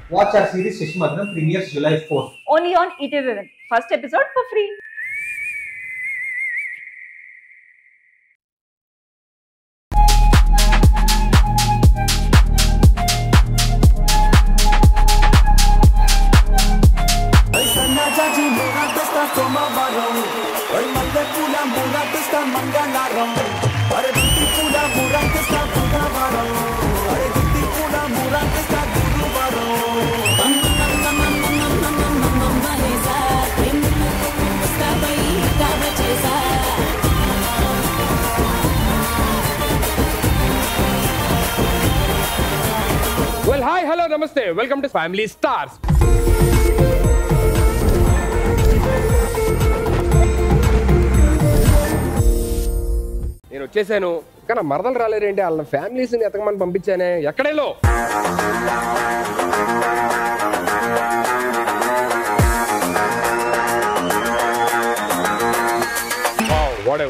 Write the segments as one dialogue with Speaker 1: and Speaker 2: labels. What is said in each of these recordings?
Speaker 1: Watch our series Shishmadram premieres July 4th.
Speaker 2: Only on ETV. First episode for free.
Speaker 3: Well, hi, hello, namaste. Welcome to Family Stars. నేను వచ్చేసాను కానీ మరదలు రాలేరేంటి వాళ్ళ ఫ్యామిలీస్ని ఎతకమని పంపించానే ఎక్కడేలో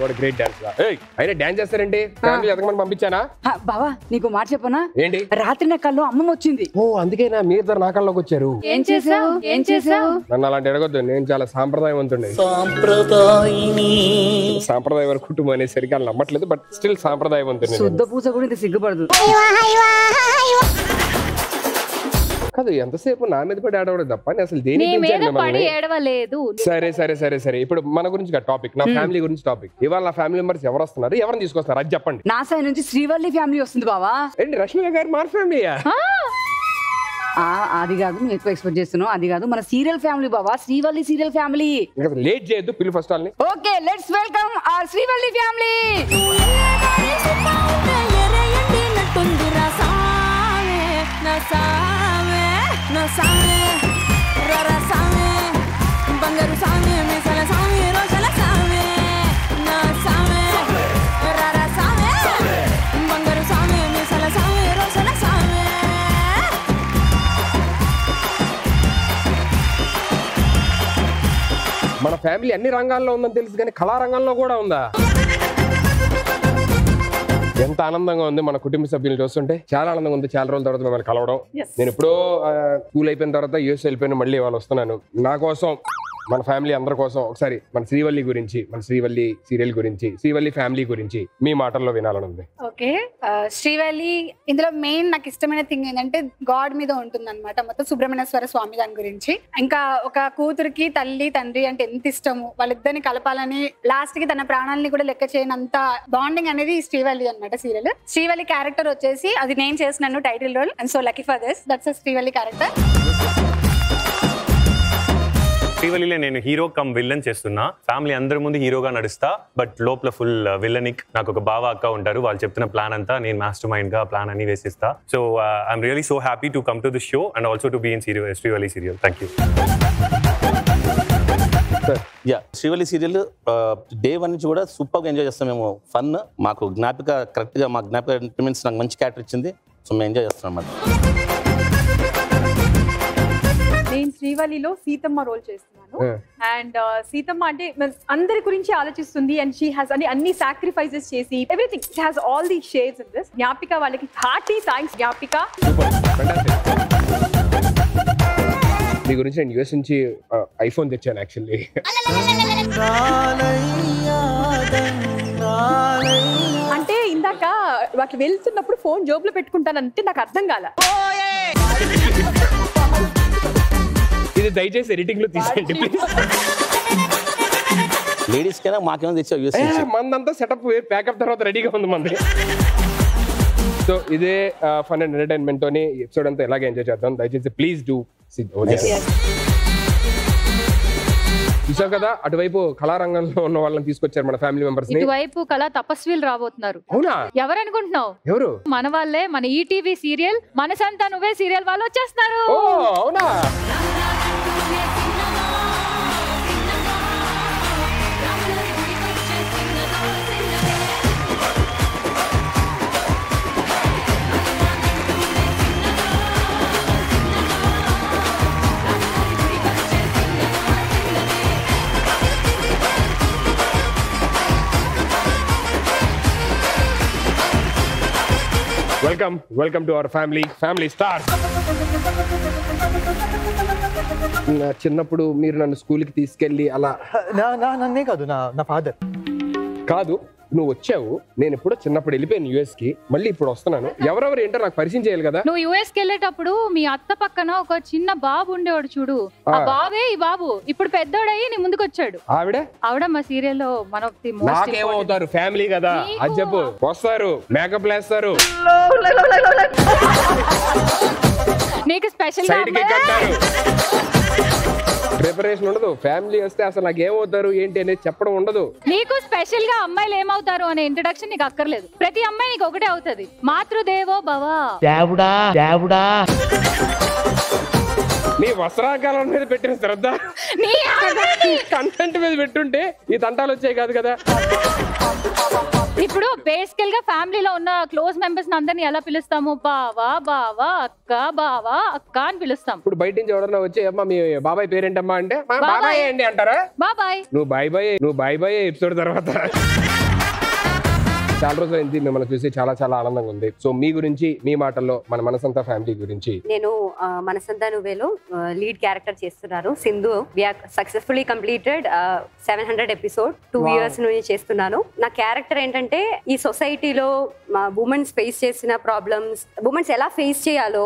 Speaker 3: what great dance అయినా dance చేస్తారండి family ఎతకమని పంపించానా
Speaker 4: బావా నీకు మాట చెప్పనా
Speaker 3: ఏంటి
Speaker 4: రాత్రి నా కళ్ళు అమ్మమ్మ వచ్చింది
Speaker 3: ఓ అందుకేనా మీ ఇద్దరు నా కళ్ళలోకి వచ్చారు
Speaker 4: ఏం చేసావు
Speaker 3: నన్ను అలాంటి అడగొద్దు నేను చాలా సాంప్రదాయవంతుడి సాంప్రదాయ కుటుంబం అనేసరికి వాళ్ళు నమ్మట్లేదు బట్ స్టిల్ సాంప్రదాయవంతుడి
Speaker 4: శుద్ధ పూజ కూడా ఇంత సిగ్గుపడదు
Speaker 3: కాదు ఎంతసేపు నా మీద పడి ఆడవడం తప్ప అసలు సరే సరే సరే సరే ఇప్పుడు మన గురించి టాపిక్ నా ఫ్యామిలీ గురించి టాపిక్ ఇవాళ నా ఫ్యామిలీ మెంబర్స్ ఎవరు వస్తున్నారు ఎవరిని తీసుకొస్తారు అది చెప్పండి
Speaker 4: నా సైడ్ నుంచి శ్రీవల్లి ఫ్యామిలీ వస్తుంది బావా
Speaker 3: ఏంటి రష్మిక గారు మా ఫ్యామిలీయా
Speaker 4: అది కాదు నువ్వు ఎక్కువ ఎక్స్పెక్ట్ చేస్తున్నావు అది కాదు మన సీరియల్ ఫ్యామిలీ బావా శ్రీవల్లి సీరియల్ ఫ్యామిలీ
Speaker 3: లేట్ చేయొద్దు పిలు ఫస్ట్ వాళ్ళని
Speaker 4: okay let's welcome our Srivalli family
Speaker 3: మన ఫ్యామిలీ అన్ని రంగాల్లో ఉందని తెలుసు కానీ కళారంగంలో కూడా ఉందా ఎంత ఆనందంగా ఉంది మన కుటుంబ సభ్యులు చూస్తుంటే చాలా ఆనందంగా ఉంది చాలా రోజుల తర్వాత మిమ్మల్ని కలవడం నేను ఎప్పుడో స్కూల్ అయిపోయిన తర్వాత యూఎస్ వెళ్ళిపోయిన మళ్ళీ వాళ్ళు వస్తున్నాను నా కోసం మన ఫ్యామిలీ అందరి కోసం ఒకసారి మన శ్రీవల్లి గురించి మన శ్రీవల్లి సీరియల్ గురించి శ్రీవల్లి ఫ్యామిలీ గురించి మీ మాటల్లో వినాలని ఉంది
Speaker 5: ఓకే శ్రీవల్లి ఇందులో మెయిన్ నాకు ఇష్టమైన థింగ్ ఏంటంటే గాడ్ మీద ఉంటుంది అనమాట మొత్తం సుబ్రహ్మణ్యేశ్వర స్వామి దాని గురించి ఇంకా ఒక కూతురికి తల్లి తండ్రి అంటే ఎంత ఇష్టము వాళ్ళిద్దరిని కలపాలని లాస్ట్ కి తన ప్రాణాలని కూడా లెక్క చేయనంత బాండింగ్ అనేది శ్రీవల్లి అనమాట సీరియల్ శ్రీవల్లి క్యారెక్టర్ వచ్చేసి అది నేను చేసినాను title role and so lucky for this that's Srivalli character
Speaker 6: శ్రీవల్లిలో నేను హీరో కమ్ విల్లన్ చేస్తున్నా ఫ్యామిలీ అందరి ముందు హీరోగా నడుస్తా బట్ లోపల ఫుల్ విల్లనిక్ నాకు ఒక బావ అక్క ఉంటారు వాళ్ళు చెప్తున్న ప్లాన్ అంతా నేను మాస్టర్ మైండ్ గా ప్లాన్ అని వేసిస్తా so I'm really so happy to come to the show and also to be in Srivalli serial thank you
Speaker 7: Srivalli serial day 1 నుంచి కూడా సూపర్గా ఎంజాయ్ చేస్తాం మేము ఫన్ మాకు జ్ఞాపిక కరెక్ట్గా మా జ్ఞాపిక ఇంప్లిమెంట్స్ నాకు మంచి క్యారెక్టర్ ఇచ్చింది సో మేము ఎంజాయ్ చేస్తున్నాం అన్నమాట
Speaker 2: నేను శ్రీవల్లిలో సీతమ్మ రోల్ చేస్తున్నాను అండ్ సీతమ్మ అంటే అందరి గురించి ఆలోచిస్తుంది అండ్ షీ హాస్ అన్ని సాక్రిఫైసెస్ చేసి everything she has all the shades in this Gnapika వాళ్ళకి హార్టీ థాంక్స్ జ్ఞాపిక
Speaker 3: మీ గురించి నేను యూఎస్ నుంచి ఐఫోన్ తెచ్చాను యాక్చువల్లీ
Speaker 2: అంటే ఇందాక వాటి వెళ్తున్నప్పుడు ఫోన్ జోబులో పెట్టుకుంటానంటే నాకు అర్థం కాల
Speaker 3: ఇది దయచేసి ఎడిటింగ్ లో తీసేయండి
Speaker 7: లేడీస్ కైనా మాకేమో తెచ్చా
Speaker 3: మందంతా సెటప్ ప్యాకప్ తర్వాత రెడీగా ఉంది మంది సో ఇదే ఫన్ అండ్ ఎంటర్టైన్మెంట్ తోని ఎపిసోడ్ అంతా ఎలాగే ఎంజాయ్ చేద్దాం దయచేసి ప్లీజ్ డూ చూసాం కదా అటువైపు కళారంగంలో ఉన్న వాళ్ళని తీసుకొచ్చారు మన ఫ్యామిలీ మెంబర్స్ ని
Speaker 8: ఇటువైపు కళా తపస్వీలు రాబోతున్నారు
Speaker 3: అవునా
Speaker 8: ఎవరు అనుకుంటున్నావు
Speaker 3: ఎవరు
Speaker 8: మన వాళ్ళే మన ఈటీవీ సీరియల్ మనసంతా నువ్వే సీరియల్ వాళ్ళు వచ్చేస్తున్నారు
Speaker 3: అవునా Welcome to our family Stars. చిన్నప్పుడు మీరు నన్ను స్కూల్కి తీసుకెళ్ళి అలా
Speaker 1: నన్నే కాదు నా ఫాదర్.
Speaker 3: కాదు, నువ్వు వచ్చావు, నేను ఎప్పుడో చిన్నప్పుడు వెళ్ళిపోయాను యుఎస్ కి, మళ్ళీ ఇప్పుడు వస్తున్నాను. ఎవరెవరు ఏంటో నాకు పరిచయం చేయాలి కదా.
Speaker 8: నువ్వు యుఎస్ కి వెళ్ళేటప్పుడు మీ అత్త పక్కన ఒక చిన్న బాబు ఉండేవాడు చూడు, ఆ బాబే ఈ బాబు. ఇప్పుడు పెద్దోడయ్యి నీ ముందుకు వచ్చాడు. ఆవిడ మా సీరియల్లో మన
Speaker 3: నాకేమవుతారు, ఫ్యామిలీ కదా. అది చెప్పు. వస్తారు, మేకప్ వేస్తారు,
Speaker 8: నీకు స్పెషల్
Speaker 3: ప్రిపరేషన్ ఉండదు. ఫ్యామిలీ వస్తే అసలు నాకు ఏమవుతారు ఏంటి అనేది చెప్పడం ఉండదు.
Speaker 8: నీకు స్పెషల్ గా అమ్మాయిలు ఏమవుతారు అనే ఇంట్రడక్షన్ నీకు అక్కర్లేదు. ప్రతి అమ్మాయి నీకు ఒకటే అవుతుంది, మాతృదేవో భవ.
Speaker 3: నీ వస్త్రాకాలం మీద పెట్టిన శ్రద్ధ కంటెంట్ మీద పెట్టుంటే ఈ తంటాలు వచ్చాయి కాదు కదా.
Speaker 8: ఇప్పుడు బేసికల్ గా ఫ్యామిలీలో ఉన్న క్లోజ్ మెంబర్స్ అందరినీ ఎలా పిలుస్తాము? బావా బావా, అక్క బావా అక్క అని పిలుస్తాం.
Speaker 3: ఇప్పుడు బయట నుంచి ఎవరన్నా వచ్చి అమ్మా మీ బాబాయ్ పేరేంటమ్మా అంటే బాబాయ్ అండి అంటారా?
Speaker 8: బాబాయ్.
Speaker 3: నువ్వు బాయ్ బాయ్ ఎపిసోడ్ తర్వాత చాలా రోజులు అయింది మిమ్మల్ని చూసి, చాలా చాలా ఆనందంగా ఉంది. సో మీ గురించి, మీ మాటల్లో మన మనసంతా ఫ్యామిలీ గురించి.
Speaker 9: నేను మనసంతా నువ్వేలో లీడ్ క్యారెక్టర్ చేస్తున్నాను, Sindhu. Successfully completed 700 episode 2 years నుంచి చేస్తున్నాను. నా క్యారెక్టర్ ఏంటంటే ఈ సొసైటీలో ఉమెన్స్ ఫేస్ చేసిన ప్రాబ్లమ్స్, ఉమెన్స్ ఎలా ఫేస్ చేయాలో,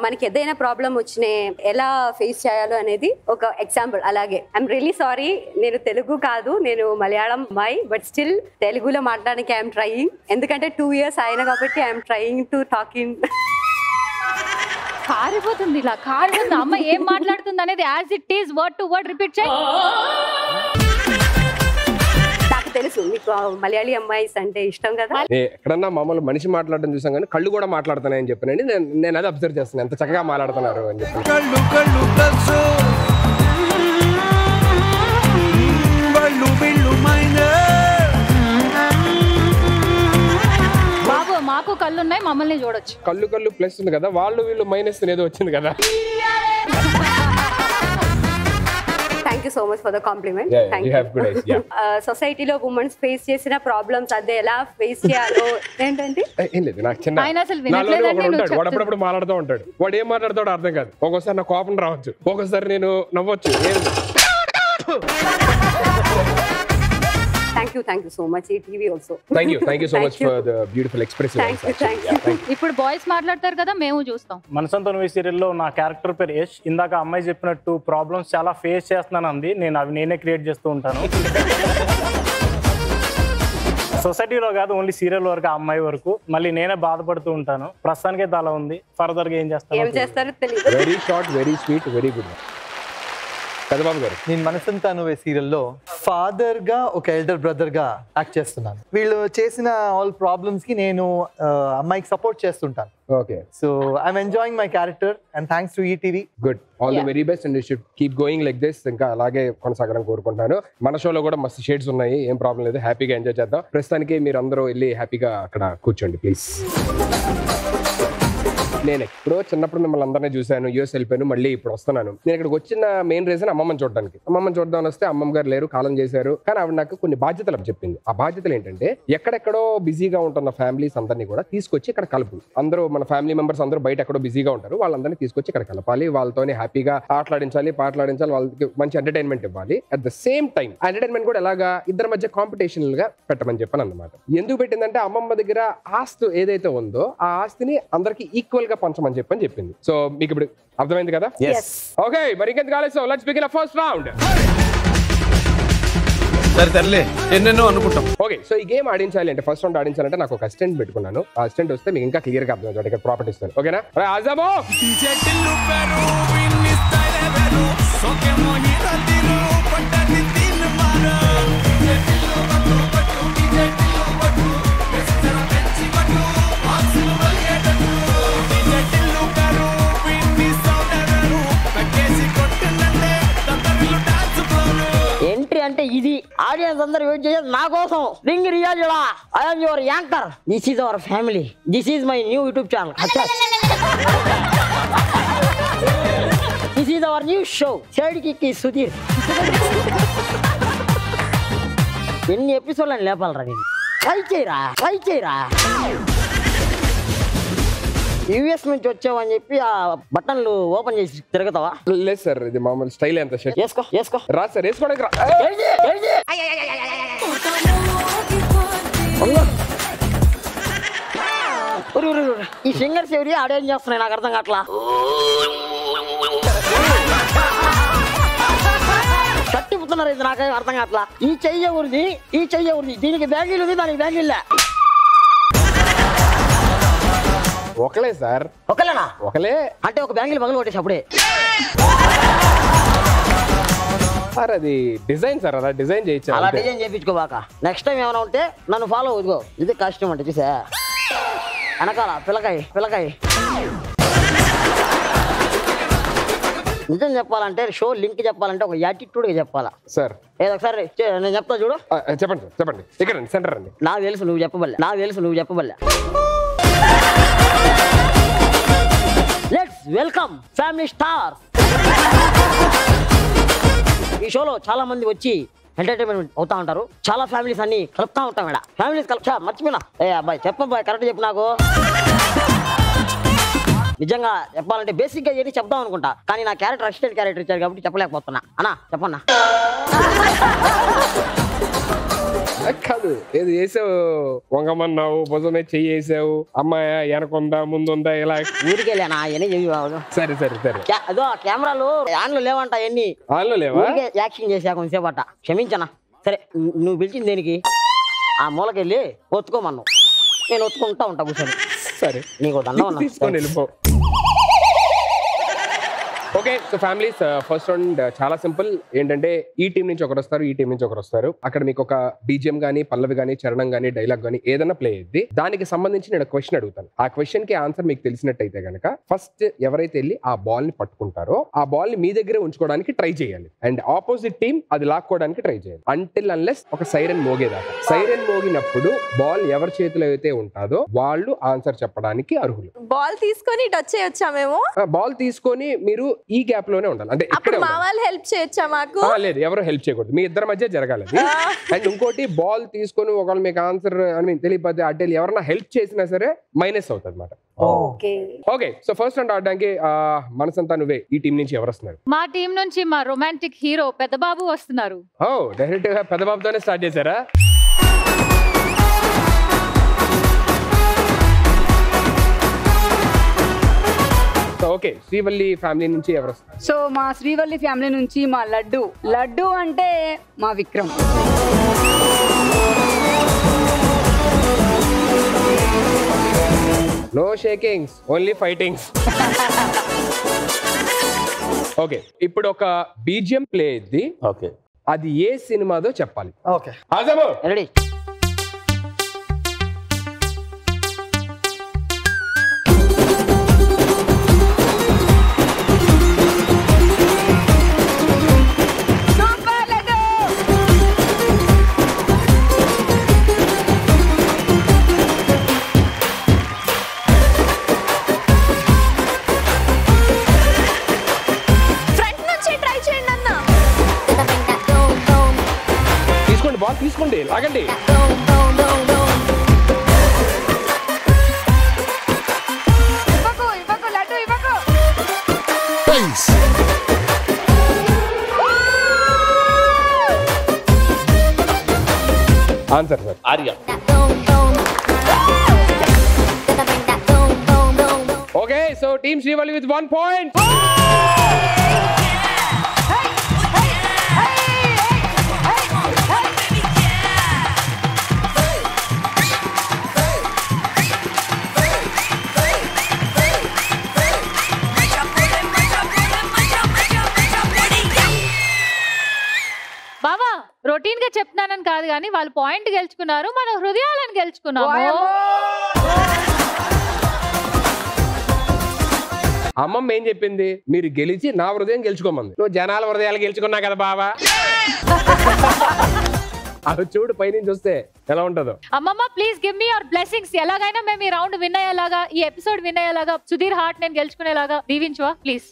Speaker 9: మనకి ఏదైనా ప్రాబ్లం వచ్చినా ఎలా ఫేస్ చేయాలో అనేది ఒక ఎగ్జాంపుల్. అలాగే ఐఎమ్ రియలీ సారీ, నేను తెలుగు కాదు, నేను మలయాళం అమ్మాయి, బట్ స్టిల్ తెలుగులో మాట్లాడడానికి ఐఎమ్ ట్రైయింగ్. ఎందుకంటే 2 years అయినా కాబట్టి I'm trying to talk in.
Speaker 8: కారిపోతుంది, ఇలా కారిపోతుంది. అమ్మ ఏం మాట్లాడుతుంది అనేది as it is word to word repeat చేయి.
Speaker 9: నాకు తెలుసు మీకు మలయాళీ అమ్మాయిస్ అంటే ఇష్టం కదా.
Speaker 3: ఎక్కడన్నా మామూలు మనిషి మాట్లాడడం చూసాం కానీ కళ్ళు కూడా మాట్లాడుతున్నాయని చెప్పానండి. నేను అది అబ్జర్వ్ చేస్తున్నాను, ఎంత చక్కగా మాట్లాడుతున్నారు అని చెప్పి.
Speaker 8: బాబు మాకు కళ్ళు ఉన్నాయి, మమ్మల్ని చూడొచ్చు.
Speaker 3: కళ్ళు ప్లస్ ఉంది కదా, వాళ్ళు వీళ్ళు మైనస్ ఏదో వచ్చింది కదా.
Speaker 9: Thank you so much for the complement. సొసైటీలో ఉమెన్స్ ఫేస్ చేసిన ప్రాబ్లమ్స్ అదే ఎలా ఫేస్ చేయాలో ఏంటంటే
Speaker 3: ఏం లేదు, నాకు చిన్న వాడు అప్పుడప్పుడు మాట్లాడుతూ ఉంటాడు. వాడు ఏం మాట్లాడతాడో అర్థం కాదు. ఒక్కోసారి నా కోపం రావచ్చు, ఒక్కోసారి నేను నవ్వచ్చు.
Speaker 9: Thank you so much ETV also.
Speaker 3: Thank you so much for the beautiful expressive.
Speaker 9: Thank you.
Speaker 8: ఇప్పుడు బాయ్స్ మాట్లాడతారు కదా, మేము చూస్తాం.
Speaker 10: మనసంతా నువ్వే సీరియల్లో నా క్యారెక్టర్ పేరు యష్. ఇందాక అమ్మాయి చెప్పినట్టు ప్రాబ్లమ్స్ చాలా ఫేస్ చేస్తున్నాను అంది. అవి నేనే క్రియేట్ చేస్తూ ఉంటాను. సొసైటీలో కాదు, ఓన్లీ సీరియల్ వరకు, ఆ అమ్మాయి వరకు మళ్ళీ నేనే బాధపడుతూ ఉంటాను. ప్రస్తుతానికే అలా ఉంది. ఫర్దర్ గా ఏం చేస్తాను?
Speaker 3: Very short, very sweet, very good. కదబాబు గారు,
Speaker 1: నేను మనసంతా నువ్వే సీరియల్లో ఫాదర్ గా ఒక ఎల్డర్ బ్రదర్ గా యాక్ట్ చేస్తున్నాను. వీళ్ళు చేసిన ఆల్ ప్రాబ్లమ్స్ కి నేను అమ్మాయికి సపోర్ట్ చేస్తుంటాను.
Speaker 3: Okay,
Speaker 1: so I'm enjoying my character and thanks to ETV.
Speaker 3: Good, all the very best and you should keep going like this. ఇంకా అలాగే కొనసాగడం కోరుకుంటున్నాను. మన షోలో కూడా మస్తు షేడ్స్ ఉన్నాయి, ఏం ప్రాబ్లం లేదు, హ్యాపీగా ఎంజాయ్ చేద్దాం. ప్రస్తుతానికి మీరు అందరూ వెళ్ళి హ్యాపీగా అక్కడ కూర్చోండి ప్లీజ్. నేను ఎప్పుడో చిన్నప్పుడు మిమ్మల్ని అందరినీ చూశాను, యూఎస్ వెళ్ళిపోయాను, మళ్ళీ ఇప్పుడు వస్తున్నాను. నేను ఇక్కడికి వచ్చిన మెయిన్ రీజన్ అమ్మమ్మని చూడడానికి. అమ్మమ్మని చూద్దామని వస్తే అమ్మమ్మ గారు లేరు, కాలం చేశారు. కానీ ఆవిడ నాకు కొన్ని బాధ్యతలు చెప్పింది. ఆ బాధ్యతలు ఏంటంటే ఎక్కడెక్కడో బిజీగా ఉంటున్న ఫ్యామిలీస్ అందరినీ కూడా తీసుకొచ్చి ఇక్కడ కలుపు. అందరూ మన ఫ్యామిలీ మెంబర్స్ అందరూ బయట ఎక్కడో బిజీగా ఉంటారు, వాళ్ళందరినీ తీసుకొచ్చి ఇక్కడ కలపాలి, వాళ్ళతోనే హ్యాపీగా ఆటలాడించాలి, పాటలాడించాలి, వాళ్ళకి మంచి ఎంటర్టైన్మెంట్ ఇవ్వాలి. At the same time entertainment కూడా ఎలాగా ఇద్దరి మధ్య కాంపిటీషన్ గా పెట్టమని చెప్పాను అన్నమాట. ఎందుకు పెట్టిందంటే అమ్మమ్మ దగ్గర ఆస్తి ఏదైతే ఉందో ఆ ఆస్తిని అందరికి ఈక్వల్ గా పంచమని చెప్పింది. సో మీకు ఇప్పుడు అర్థమైంది కదా? ఓకే, మరి ఇంకెందుకు ఆలస్యం, లెట్స్ బిగిన్ ఫస్ట్ రౌండ్.
Speaker 11: ఎన్నెన్నో అనుకుంటాం.
Speaker 3: ఓకే, సో ఈ గేమ్ ఆడించాలి అంటే ఫస్ట్ రౌండ్ ఆడించాలంటే నాకు ఒక అసిస్టెంట్ పెట్టుకున్నాను. ఆ అసిస్టెంట్ వస్తే మీకు ఇంకా క్లియర్ గా అర్థమవుతుంది, ఇక్కడ ప్రాపర్టీ ఇస్తాను. ఓకేనా? ఆజాబో
Speaker 12: ఎంట్రీ అంటే ఇది. ఆడియన్స్ అందరూ వెయిట్ చేసేది నా కోసం. రింగ్ రియాజుడా, I am your anchor. This is our family. This is my new YouTube channel. This is our new show sidekick Sudheer. ఎన్ని ఎపిసోడ్లను లేపాలరా నేను? ట్రై చేయరా. యూఎస్ నుంచి వచ్చావని చెప్పి ఆ బటన్లు ఓపెన్ చేసి తిరుగుతావా?
Speaker 3: లేదు సార్, ఇది మామూలు స్టైల్ ఎంత షర్ట్.
Speaker 12: వేసుకో
Speaker 3: రా సార్, వేసుకోవడానికి రా.
Speaker 12: ఈ ఫింగర్స్ ఎవరి ఆడేం చేస్తున్నాయి నాకు అర్థం కావట్లా. కట్టిపుతున్నారు ఇది నాకేం అర్థం కావట్లా. ఈ చెయ్యి ఎవరిది, ఈ చెయ్యి ఎవరిది? దీనికి బ్యాంగిల్ ఉంది, దానికి బ్యాంగిల్ లే.
Speaker 3: ఒకలే సార్.
Speaker 12: ఒకలేనా?
Speaker 3: ఒకలే
Speaker 12: అంటే ఒక బ్యాంగిల్ పగలు కొట్టేసి అప్పుడే.
Speaker 3: సార్ అది డిజైన్ సార్, అలా డిజైన్ చేయొచ్చు.
Speaker 12: అలా డిజైన్ చేయించుకోబాక. నెక్స్ట్ టైం ఏమైనా ఉంటే నన్ను ఫాలో అవుతుకో. ఇది కాస్ట్యూమ్ అంటే చూసా వెనకాల పిల్లకాయ. నిజం చెప్పాలంటే షో లింక్ చెప్పాలంటే ఒక యాటిట్యూడ్గా చెప్పాలా
Speaker 3: సార్.
Speaker 12: ఏదో ఒకసారి నేను చెప్తా చూడు.
Speaker 3: చెప్పండి. ఇక్కడ సెంటర్ అండి.
Speaker 12: నాకు తెలుసు నువ్వు చెప్పబల్లే. Let's welcome family star. ఈ షోలో చాలా మంది వచ్చి ఎంటర్టైన్మెంట్ అవుతా ఉంటారు. చాలా ఫ్యామిలీస్ అన్ని కలుపుతా ఉంటాం ఇక్కడ. ఫ్యామిలీస్ మర్చిపోయినా అబ్బాయి చెప్పబ్బాయి కరెక్ట్ చెప్పు నాకు. నిజంగా చెప్పాలంటే బేసిక్ గా ఏది చెప్దాం అనుకుంటా, కానీ నా క్యారెక్టర్ అసిస్టెంట్ క్యారెక్టర్ ఇచ్చారు కాబట్టి చెప్పలేకపోతున్నా. అన్నా చెప్పన్నా.
Speaker 3: కాదు, ఏది వేసావు, వంగమన్నావు, భుజమే చెయ్యి వేసావు, అమ్మాయి వెనకుందా ముందుందా ఇలా
Speaker 12: ఊరికెళ్ళానా అవన్నీ
Speaker 3: సరే
Speaker 12: అదో కెమెరాలు ఆన్లో లేవంట. ఎన్ని
Speaker 3: ఆన్లో లేవా?
Speaker 12: యాక్షన్ చేసా కొంచెంసేపు అట్ట. క్షమించనా. సరే నువ్వు పిలిచింది దేనికి? ఆ మూలకెళ్ళి ఒత్తుకోమన్నావు, నేను ఒత్తుకుంటా ఉంటా కూర్చొని.
Speaker 3: సరే
Speaker 12: నీకు దండం
Speaker 3: తీసుకొని వెళ్ళిపో. Okay, so families first round చాలా సింపుల్. ఏంటంటే ఈ టీం నుంచి ఒకరు వస్తారు, ఈ టీం నుంచి ఒకరు వస్తారు. అక్కడ మీకు ఒక బీజిఎం గానీ, పల్లవి గానీ, చరణం గానీ, డైలాగ్ గానీ ఏదైనా ప్లే అయ్యింది. దానికి సంబంధించి నేను క్వశ్చన్ అడుగుతాను. ఆ క్వశ్చన్ కి ఆన్సర్ మీకు తెలిసినట్టయితే గనక ఫస్ట్ ఎవరైతే వెళ్ళి ఆ బాల్ ని పట్టుకుంటారో ఆ బాల్ ని మీ దగ్గరే ఉంచుకోవడానికి ట్రై చేయాలి. అండ్ ఆపోజిట్ టీం అది లాక్కోవడానికి ట్రై చేయాలి. అంటిల్ అన్లెస్ ఒక సైరన్ మోగేదాకా. సైరన్ మోగినప్పుడు బాల్ ఎవరి చేతిలో అయితే ఉంటుందో వాళ్ళు ఆన్సర్ చెప్పడానికి అర్హులు.
Speaker 13: బాల్ తీసుకొని టచ్ చేయొచ్చా మేము?
Speaker 3: బాల్ తీసుకొని మీరు ఈ గ్యాప్ లోనే ఉండాలి. అంటే
Speaker 13: అప్పుడు మా వాళ్ళు హెల్ప్ చేయొచ్చా మాకు?
Speaker 3: లేదు, ఎవరు హెల్ప్ చేయకూడదు, మీ ఇద్దరి మధ్య జరగాలి. అండ్ ఇంకోటి, బాల్ తీసుకొని ఒకవేళ మీకు ఆన్సర్ అని తెలియకపోతే అడ్డేలు ఎవరైనా హెల్ప్ చేసినా సరే మైనస్ అవుతుంది అన్నమాట. ఓకే, సో ఫస్ట్ రౌండ్ ఆడడానికి మనసంతా నువ్వే. ఈ టీం నుంచి ఎవరు వస్తున్నారు?
Speaker 8: మా టీం నుంచి మా రొమాంటిక్ హీరో పెద్దబాబు వస్తున్నారు.
Speaker 3: ఓ, డైరెక్ట్ గా పెద్దబాబుతోనే స్టార్ట్ చేశారా? ఓకే, శ్రీవల్లి ఫ్యామిలీ నుంచి ఎవరు వస్తారు?
Speaker 4: సో మా శ్రీవల్లి ఫ్యామిలీ నుంచి మా లడ్డు అంటే మా Vikram.
Speaker 3: No shakings, only fightings. Okay, ఇప్పుడు ఒక బీజిఎం ప్లే అయింది.
Speaker 7: ఓకే,
Speaker 3: అది ఏ సినిమాదో చెప్పాలి.
Speaker 1: ఓకే,
Speaker 3: ఆజము
Speaker 12: రెడీ.
Speaker 3: తీసుకోండి, లాగండి. Answer sir
Speaker 7: Arya.
Speaker 3: Okay, so team Srivalli with 1 point.
Speaker 8: బావా, రొటీన్ గా చెప్తున్నానని కాదు కానీ వాళ్ళు పాయింట్ గెలుచుకున్నారు, మన హృదయాలను గెలుచుకున్నాము.
Speaker 3: అమ్మమ్మ ఏం చెప్పింది? మీరు గెలిచి నా హృదయం గెలుచుకోమంది. నువ్వు జనాల హృదయాలు గెలుచుకున్నా కదా బావా. అది చూడు పైనుంచి వస్తే ఎలా ఉంటుందో.
Speaker 8: అమ్మమ్మ please give me your blessings. ఎలాగైనా మేము ఈ రౌండ్ విన్ అయ్యేలాగా, ఈ ఎపిసోడ్ విన్ అయ్యేలాగా, సుధీర్ హార్ట్ నేను గెలుచుకునేలాగా దీవించువా ప్లీజ్.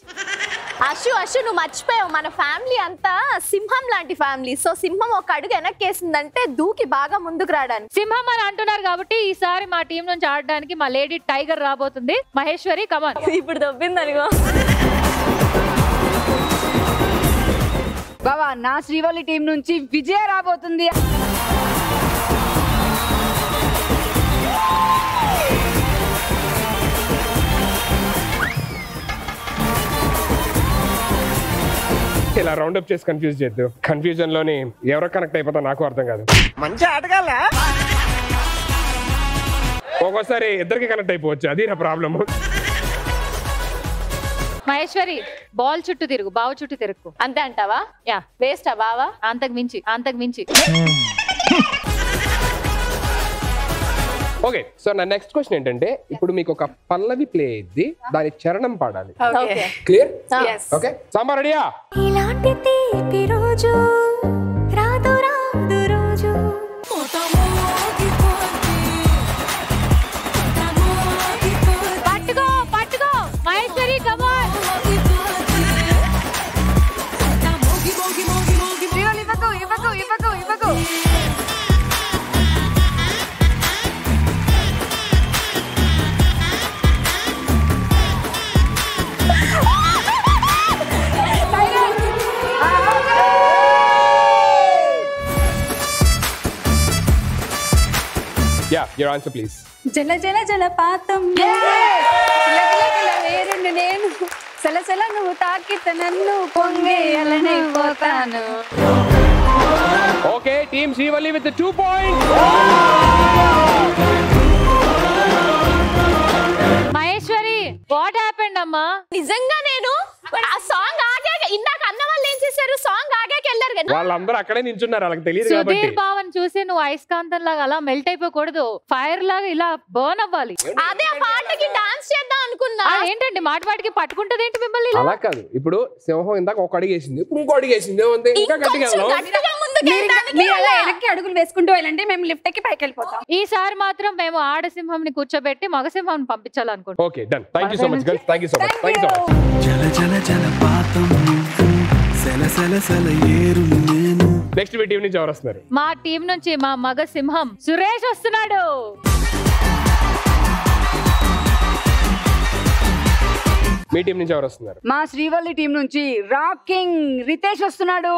Speaker 13: అశు నువ్వు మర్చిపోయావు, మన ఫ్యామిలీ అంతా సింహం లాంటి ఫ్యామిలీ. సో సింహం ఒక అడుగు వెనక్కేసిందంటే దూకి బాగా ముందుకు రావడానికి.
Speaker 8: సింహం అని అంటున్నారు కాబట్టి ఈసారి మా టీం నుంచి ఆడడానికి మా లేడీ టైగర్ రాబోతుంది. మహేశ్వరి కమాన్.
Speaker 13: ఇప్పుడు దొబ్బిందనిగో.
Speaker 4: బాబా నా శ్రీవల్లి టీం నుంచి విజయ రాబోతుంది.
Speaker 3: ఇలా రౌండ్ అప్ చేసి కన్ఫ్యూజ్ చేద్దాం. కన్ఫ్యూజన్ లోని ఎవరో కనెక్ట్ అయిపోతా నాకు అర్థం కాదు.
Speaker 12: మంచి ఆటగాళ్ళ
Speaker 3: ఒక్కోసారి ఇద్దరికి కనెక్ట్ అయిపోవచ్చు, అది నా ప్రాబ్లమ్.
Speaker 8: మహేశ్వరి బాల్ చుట్టూ తిరుగు, బావ చుట్టూ తిరుగు.
Speaker 13: అంతే అంటావా?
Speaker 8: యా
Speaker 13: వేస్టా బావా?
Speaker 8: అంతకు మించి.
Speaker 3: ఓకే, సో నా నెక్స్ట్ క్వశ్చన్ ఏంటంటే, ఇప్పుడు మీకు ఒక పల్లవి ప్లే అయ్యింది, దాని చరణం పాడాలి. క్లియర్? ఓకే, సాంబార్ రెడీయా?
Speaker 14: ఇలాంటి తీపి రోజు రాదు రాదు రోజు
Speaker 8: పట్టుకో మహేశ్వరి కమాన్. ఇవ్వకు.
Speaker 3: Yeah, your answer please.
Speaker 5: జల జల జలపాతం వేరుండు నేను సలసల నువ్వు తాకిత నన్ను పొంగేయాలనైపోతాను.
Speaker 3: Okay, team Srivalli with the 2 points.
Speaker 8: Maheshwari what happened అమ్మా?
Speaker 13: నిజంగా నేను ఆ సాంగ్ ఆగాక ఇందాక అన్న వాళ్ళు ఏం చేశారు, సాంగ్ ఆగాక వెళ్ళారు కదా,
Speaker 3: వాళ్ళందరూ అక్కడే నించున్నారు, వాళ్ళకి తెలియదు కాబట్టి.
Speaker 8: సుధీర్ భావన్ చూసి నువ్వు అయస్కాంతం లాగా అలా మెల్ట్ అయిపోకూడదు, ఫైర్ లాగా ఇలా బర్న్ అవ్వాలి.
Speaker 13: అదే ఆ పాటకి డాన్స్ చేద్దాం అనుకున్నా.
Speaker 8: ఏంటండి మాటికి పట్టుకుంటది ఏంటి మిమ్మల్ని?
Speaker 3: అలా కాదు, ఇప్పుడు సింహం ఇందాక ఒక అడుగు వేసింది, ఇంకో అడుగు వేసింది, ఇంకా గట్టిగా
Speaker 5: మీరు అలా వెనక్కి అడుగులు వేసుకుంటూ వెళ్ళండి, మేము లిఫ్ట్ ఎక్కి పైకి వెళ్ళిపోతాం.
Speaker 8: ఈసారి మాత్రం మేము ఆడసింహంని కూర్చోబెట్టి మగసింహం పంపించాలనుకుంటున్నాం.
Speaker 3: Okay done. Thank you so much girls, thank you so much.
Speaker 15: జల జల జలపాతం సెల సెల సెల ఏరులు నేను.
Speaker 3: నెక్స్ట్ మీ టీం నుంచి ఎవరు వస్తున్నారు?
Speaker 8: మా టీం నుంచి మా మగ సింహం సురేష్ వస్తున్నాడు.
Speaker 3: మీ టీం నుంచి ఎవరు వస్తున్నారు?
Speaker 4: మా శ్రీవల్లి టీం నుంచి రాకింగ్ రితేష్ వస్తున్నాడు.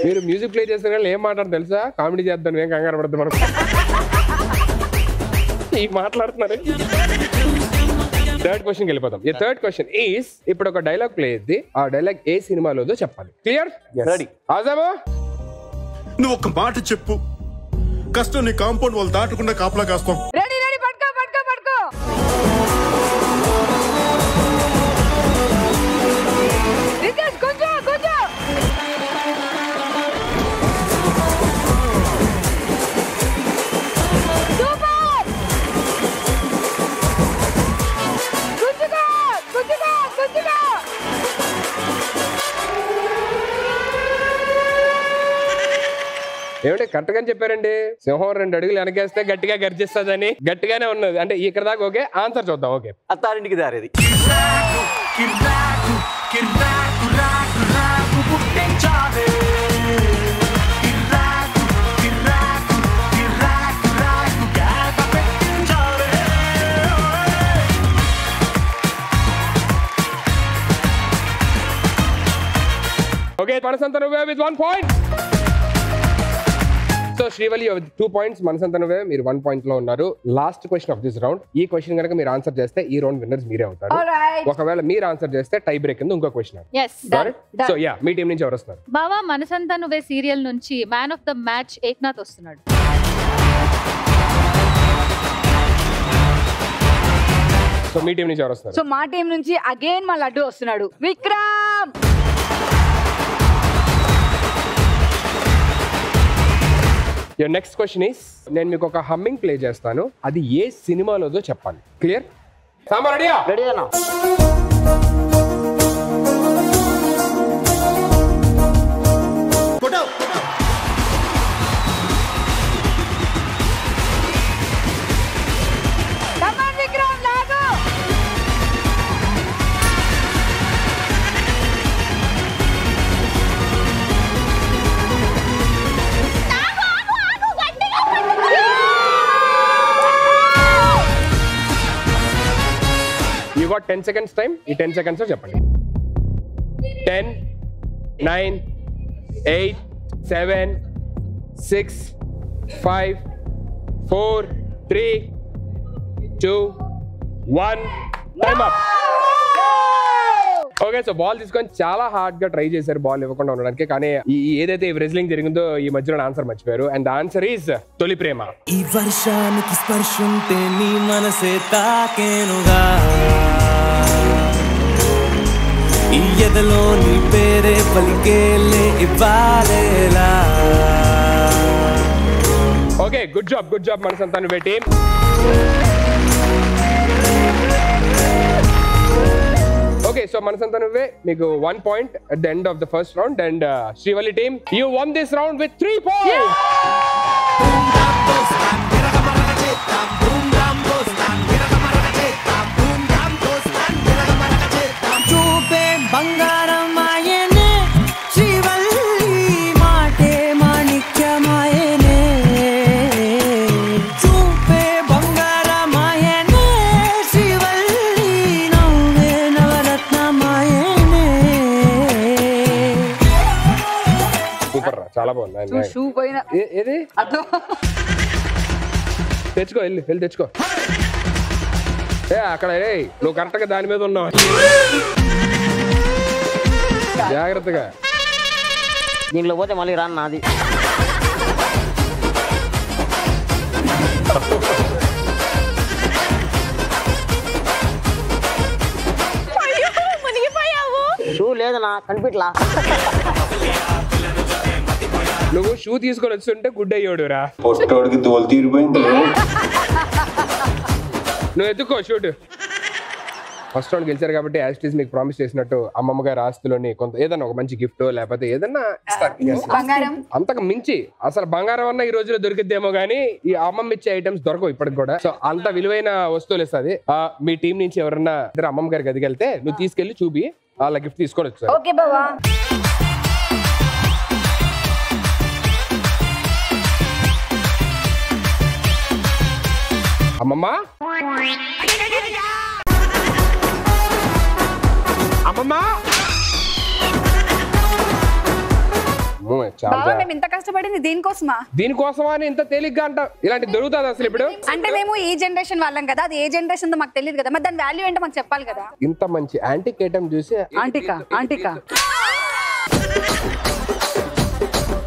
Speaker 3: మీరు మ్యూజిక్ ప్లే చేసిన కానీ ఏం మాట్లాడదు తెలుసా? కామెడీ చేద్దాం, ఏం కంగారు పడద్దు మనం. మాట్లాడుతున్నారు. థర్డ్ క్వశ్చన్ వెళ్ళిపోతాం. ఈ థర్డ్ క్వశ్చన్ ఈస్, ఇప్పుడు ఒక డైలాగ్ ప్లే అయ్యింది, ఆ డైలాగ్ ఏ సినిమాలోదో చెప్పాలి. క్లియర్? రెడీ? ఆజామా?
Speaker 16: నువ్వు ఒక మాట చెప్పు, కష్టం నీ కాంపౌండ్ వాళ్ళు దాటకుండా కాపలా కాస్తాం.
Speaker 4: రెడీ పట్టుకో. రితేష్ కొంచెం
Speaker 3: ఏమంటే కరెక్ట్ గానే చెప్పారండి. సింహం 2 అడుగులు వెనకేస్తే గట్టిగా గర్జిస్తుందని. గట్టిగానే ఉన్నది అంటే ఇక్కడ దాకా. ఓకే, ఆన్సర్ చూద్దాం. Okay,
Speaker 17: Attarintiki Daredi.
Speaker 3: Okay, Manasantha Nuvve with 1 point. So Srivalli 2 points, Manasantha Nuvve మీరు 1 పాయింట్ లో ఉన్నారు. Last question of this round. ఈ క్వశ్చన్ కనుక మీరు ఆన్సర్ చేస్తే ఈ రౌండ్ విన్నర్స్ మీరే అవుతారు. ఒకవేళ మీరు ఆన్సర్ చేస్తే టై బ్రేక్ కింద ఇంకో క్వశ్చన్. సో యా, మీ టీం నుంచి ఎవరు వస్తారు?
Speaker 8: బావా మనసంతా నువ్వే సీరియల్ నుంచి man of the match Eknath వస్తున్నాడు.
Speaker 3: సో మీ టీం నుంచి ఎవరు వస్తారు?
Speaker 4: సో మా టీం నుంచి అగైన్ మా లడ్డు వస్తున్నాడు, Vikram.
Speaker 3: Your next question is, నేను మీకు ఒక హమ్మింగ్ ప్లే చేస్తాను, అది ఏ సినిమాలోదో చెప్పాలి. క్లియర్? సాంబార్ రెడీయా?
Speaker 12: రెడీ అన్నా.
Speaker 3: Got 10 seconds time. ఈ 10 seconds చెప్పండి. 10, 9, 8, 7, 6, 5, 4, 3, 2, 1. Time up. Okay, so ball తీసుకొని చాలా హార్డ్ గా ట్రై చేశారు బాల్ ఇవ్వకుండా ఉండడానికి. కానీ ఏదైతే రెజ్లింగ్ జరిగిందో ఈ మధ్యలో ఆన్సర్ మర్చిపోయారు. అండ్ ద ఆన్సర్ ఈజ్ తొలి ప్రేమ.
Speaker 15: ఈ వర్షానికి స్పర్శుంటే నీ మనసే తాకేనుగా, ఈ ఎదలో నీ పేరే పలికేలే ఇవ్వాలేలా.
Speaker 3: ఓకే, గుడ్ జాబ్ మనసంతాను బేటి. Okay, so Manasanta Nuve, మీకు 1 point at the end of the first round, and Srivalli team, you won this round with 3 points. Yeah. చాలా బాగుంది.
Speaker 4: షూ పైన
Speaker 3: ఏది తెచ్చుకో, వెళ్ళి తెచ్చుకో. అక్కడ నువ్వు కరెక్ట్ గా దాని మీద ఉన్నావు, జాగ్రత్తగా.
Speaker 12: దీంట్లో పోతే మళ్ళీ రాను నాది. షూ లేదు నా కనిపిట్లా.
Speaker 3: నువ్వు షూ తీసుకొని వస్తుంటే గుడ్ అయ్యోడు రా.
Speaker 17: పొట్టోడికి తోలు తీరిపోయింది.
Speaker 3: నువ్వు ఎత్తుకో షూట్. ఫస్ట్ రౌండ్ గెలిచారు కాబట్టి యాజ్ ఇట్ ఈస్ మీకు ప్రామిస్ చేసినట్టు అమ్మమ్మ గారి ఆస్తులోని కొంత ఏదన్నా ఒక మంచి గిఫ్ట్ లేకపోతే ఏదన్నా అంతకు మించి అసలు బంగారం అన్న ఈ రోజులో దొరికిద్దేమో గానీ ఈ అమ్మమ్మ ఇచ్చే ఐటమ్స్ దొరకవు ఇప్పటికి కూడా. సో అంత విలువైన వస్తువులు ఇస్తుంది. మీ టీం నుంచి ఎవరన్నా ఇద్దరు అమ్మమ్మ గారి గదికి వెళ్తే నువ్వు తీసుకెళ్లి చూపి వాళ్ళ గిఫ్ట్ తీసుకొని వచ్చారు.
Speaker 4: ఓకే బావా.
Speaker 3: అమ్మమ్మ
Speaker 5: మేము ఇంత కష్టపడింది
Speaker 3: దీనికోసమా అని ఇంత తేలిగ్గా అంట? ఇలాంటి దొరుకుతుంది అసలు ఇప్పుడు?
Speaker 5: అంటే మేము ఈ జనరేషన్ వాళ్ళం కదా, అది ఏ జనరేషన్ మాకు తెలియదు కదా, మరి దాని వాల్యూ ఏంటో మాకు చెప్పాలి కదా.
Speaker 3: ఇంత మంచి యాంటిక్ ఐటమ్ చూసి
Speaker 4: ఆంటికా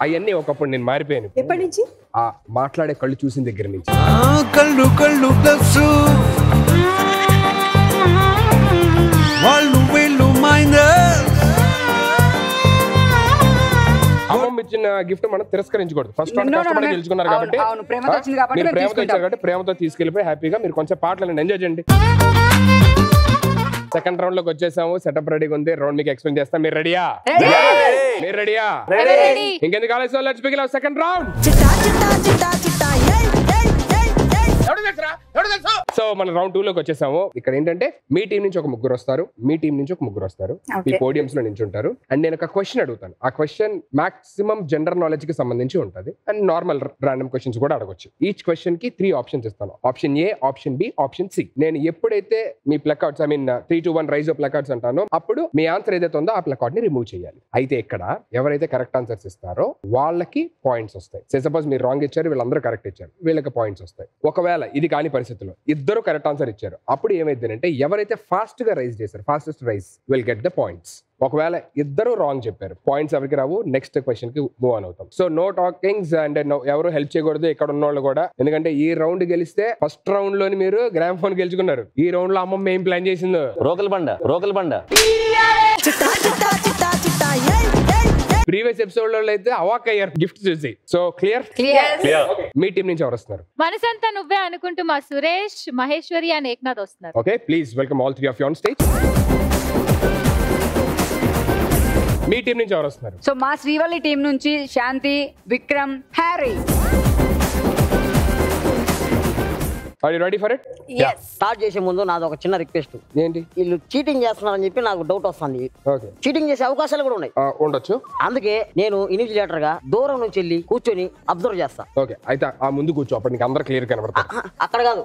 Speaker 3: అవన్నీ ఒకప్పుడు నేను మారిపోయాను.
Speaker 2: ఎప్పటి నుంచి?
Speaker 3: ఆ మాట్లాడే కళ్ళు చూసిన దగ్గర నుంచి.
Speaker 15: కళ్ళు ప్లస్ వాళ్ళు వీళ్ళు
Speaker 3: అమ్మమ్మ ఇచ్చిన గిఫ్ట్ మనం తిరస్కరించకూడదు. ఫస్ట్ కష్టపడి గెలుచుకున్నారు కాబట్టి మీరు ప్రేమతో ఇచ్చారు కాబట్టి ప్రేమతో తీసుకెళ్ళిపోయి హ్యాపీగా మీరు కొంచెం పాటలను ఎంజాయ్ చేయండి. సెకండ్ రౌండ్ లోకి వచ్చేసాము. సెటప్ రెడీగా ఉంది. రౌండ్ మీకు ఎక్స్ప్లెయిన్ చేస్తాం. మీరు రెడీయా? మీరు రెడీయా? ఇంకెందుకు ఆలస్యం? Let's begin our second round. So మన రౌండ్ 2 లోకి వచ్చేసాము. ఇక్కడ ఏంటంటే మీ టీం నుంచి ఒక ముగ్గురు వస్తారు, మీ టీం నుంచి ఒక ముగ్గురు వస్తారు, మీ పోడియంస్ లో నించుంటారు. అండ్ నేను ఒక క్వశ్చన్ అడుగుతాను. ఆ క్వశ్చన్ మాక్సిమం జనరల్ నాలెడ్జ్ కి సంబంధించి ఉంటుంది. అండ్ నార్మల్ రాండమ్ క్వశ్చన్స్ కూడా అడగొచ్చు. ఈచ్ క్వశ్చన్ కి 3 ఆప్షన్స్ ఇస్తాను. Option A, option B, option C. నేను ఎప్పుడైతే మీ ప్లకార్డ్స్ 3 to 1 రైజ్ ప్లకార్డ్స్ అంటానో అప్పుడు మీ ఆన్సర్ ఏదైతే ఉందో ఆ ప్లకార్డ్ ని రిమూవ్ చేయాలి. అయితే ఇక్కడ ఎవరైతే కరెక్ట్ ఆన్సర్స్ ఇస్తారో వాళ్ళకి పాయింట్స్ వస్తాయి. సపోజ్ మీరు రాంగ్ ఇచ్చారు, వీళ్ళందరూ కరెక్ట్ ఇచ్చారు, వీళ్ళకి పాయింట్స్ వస్తాయి. ఒకవేళ ఇది కాని పరిస్థితుల్లో ఇద్దరు కరెక్ట్ ఆన్సర్ ఇచ్చారు, అప్పుడు ఏమైందంటే ఎవరైతే ఫాస్ట్ గా రైజ్ చేశారు, fastest raise will get the points. ఒకవేళ ఇద్దరు రాంగ్ చెప్పారు, పాయింట్స్ ఎవరికి రావు, నెక్స్ట్ క్వశ్చన్ కి మూవ్ ఆన్ అవుతాం. సో నో టాకింగ్స్ అండ్ ఎవరు హెల్ప్ చేయకూడదు ఇక్కడ ఉన్న వాళ్ళు కూడా. ఎందుకంటే ఈ రౌండ్ గెలిస్తే ఫస్ట్ రౌండ్ లోని మీరు గ్రామ్ ఫోన్ గెలుచుకున్నారు. ఈ రౌండ్ లో అమ్మమ్మ ఏం ప్లాన్ చేసిందో
Speaker 7: రోకల్ బండ
Speaker 3: ప్రీవియస్ ఎపిసోడ్ లో అయితే అవాక్ అయ్యారు గిఫ్ట్ చూసి. So clear? మీ టీం నుంచి ఎవరు వస్తున్నారు?
Speaker 8: మనసంతా నువ్వే అనుకుంటూ మా సురేష్, మహేశ్వరి అండ్ ఏక్నాథ్ వస్తున్నారు.
Speaker 3: Okay, please welcome all 3 of you on stage. మీ టీం నుంచి ఎవరు వస్తున్నారు?
Speaker 4: సో మా శ్రీవల్లి టీం నుంచి Shanti, Vikram, Harry.
Speaker 3: Are you ready for it?
Speaker 12: Start చేసే ముందు నాది ఒక చిన్న రిక్వెస్ట్.
Speaker 3: ఏంటి?
Speaker 12: వీళ్ళు చీటింగ్ చేస్తున్నారని చెప్పి నాకు డౌట్ వస్తుంది.
Speaker 3: ఓకే,
Speaker 12: చీటింగ్ చేసే అవకాశాలు కూడా ఉన్నాయి.
Speaker 3: ఉండొచ్చు.
Speaker 12: అందుకే నేను ఇన్విజిలేటర్ గా దూరం నుంచి వెళ్ళి కూర్చొని అబ్జర్వ్ చేస్తా.
Speaker 3: ఓకే, అయితే ఆ ముందు కూర్చో, అప్పుడు నీకు అందరూ క్లియర్ కనబడతారు.
Speaker 12: అక్కడ కాదు,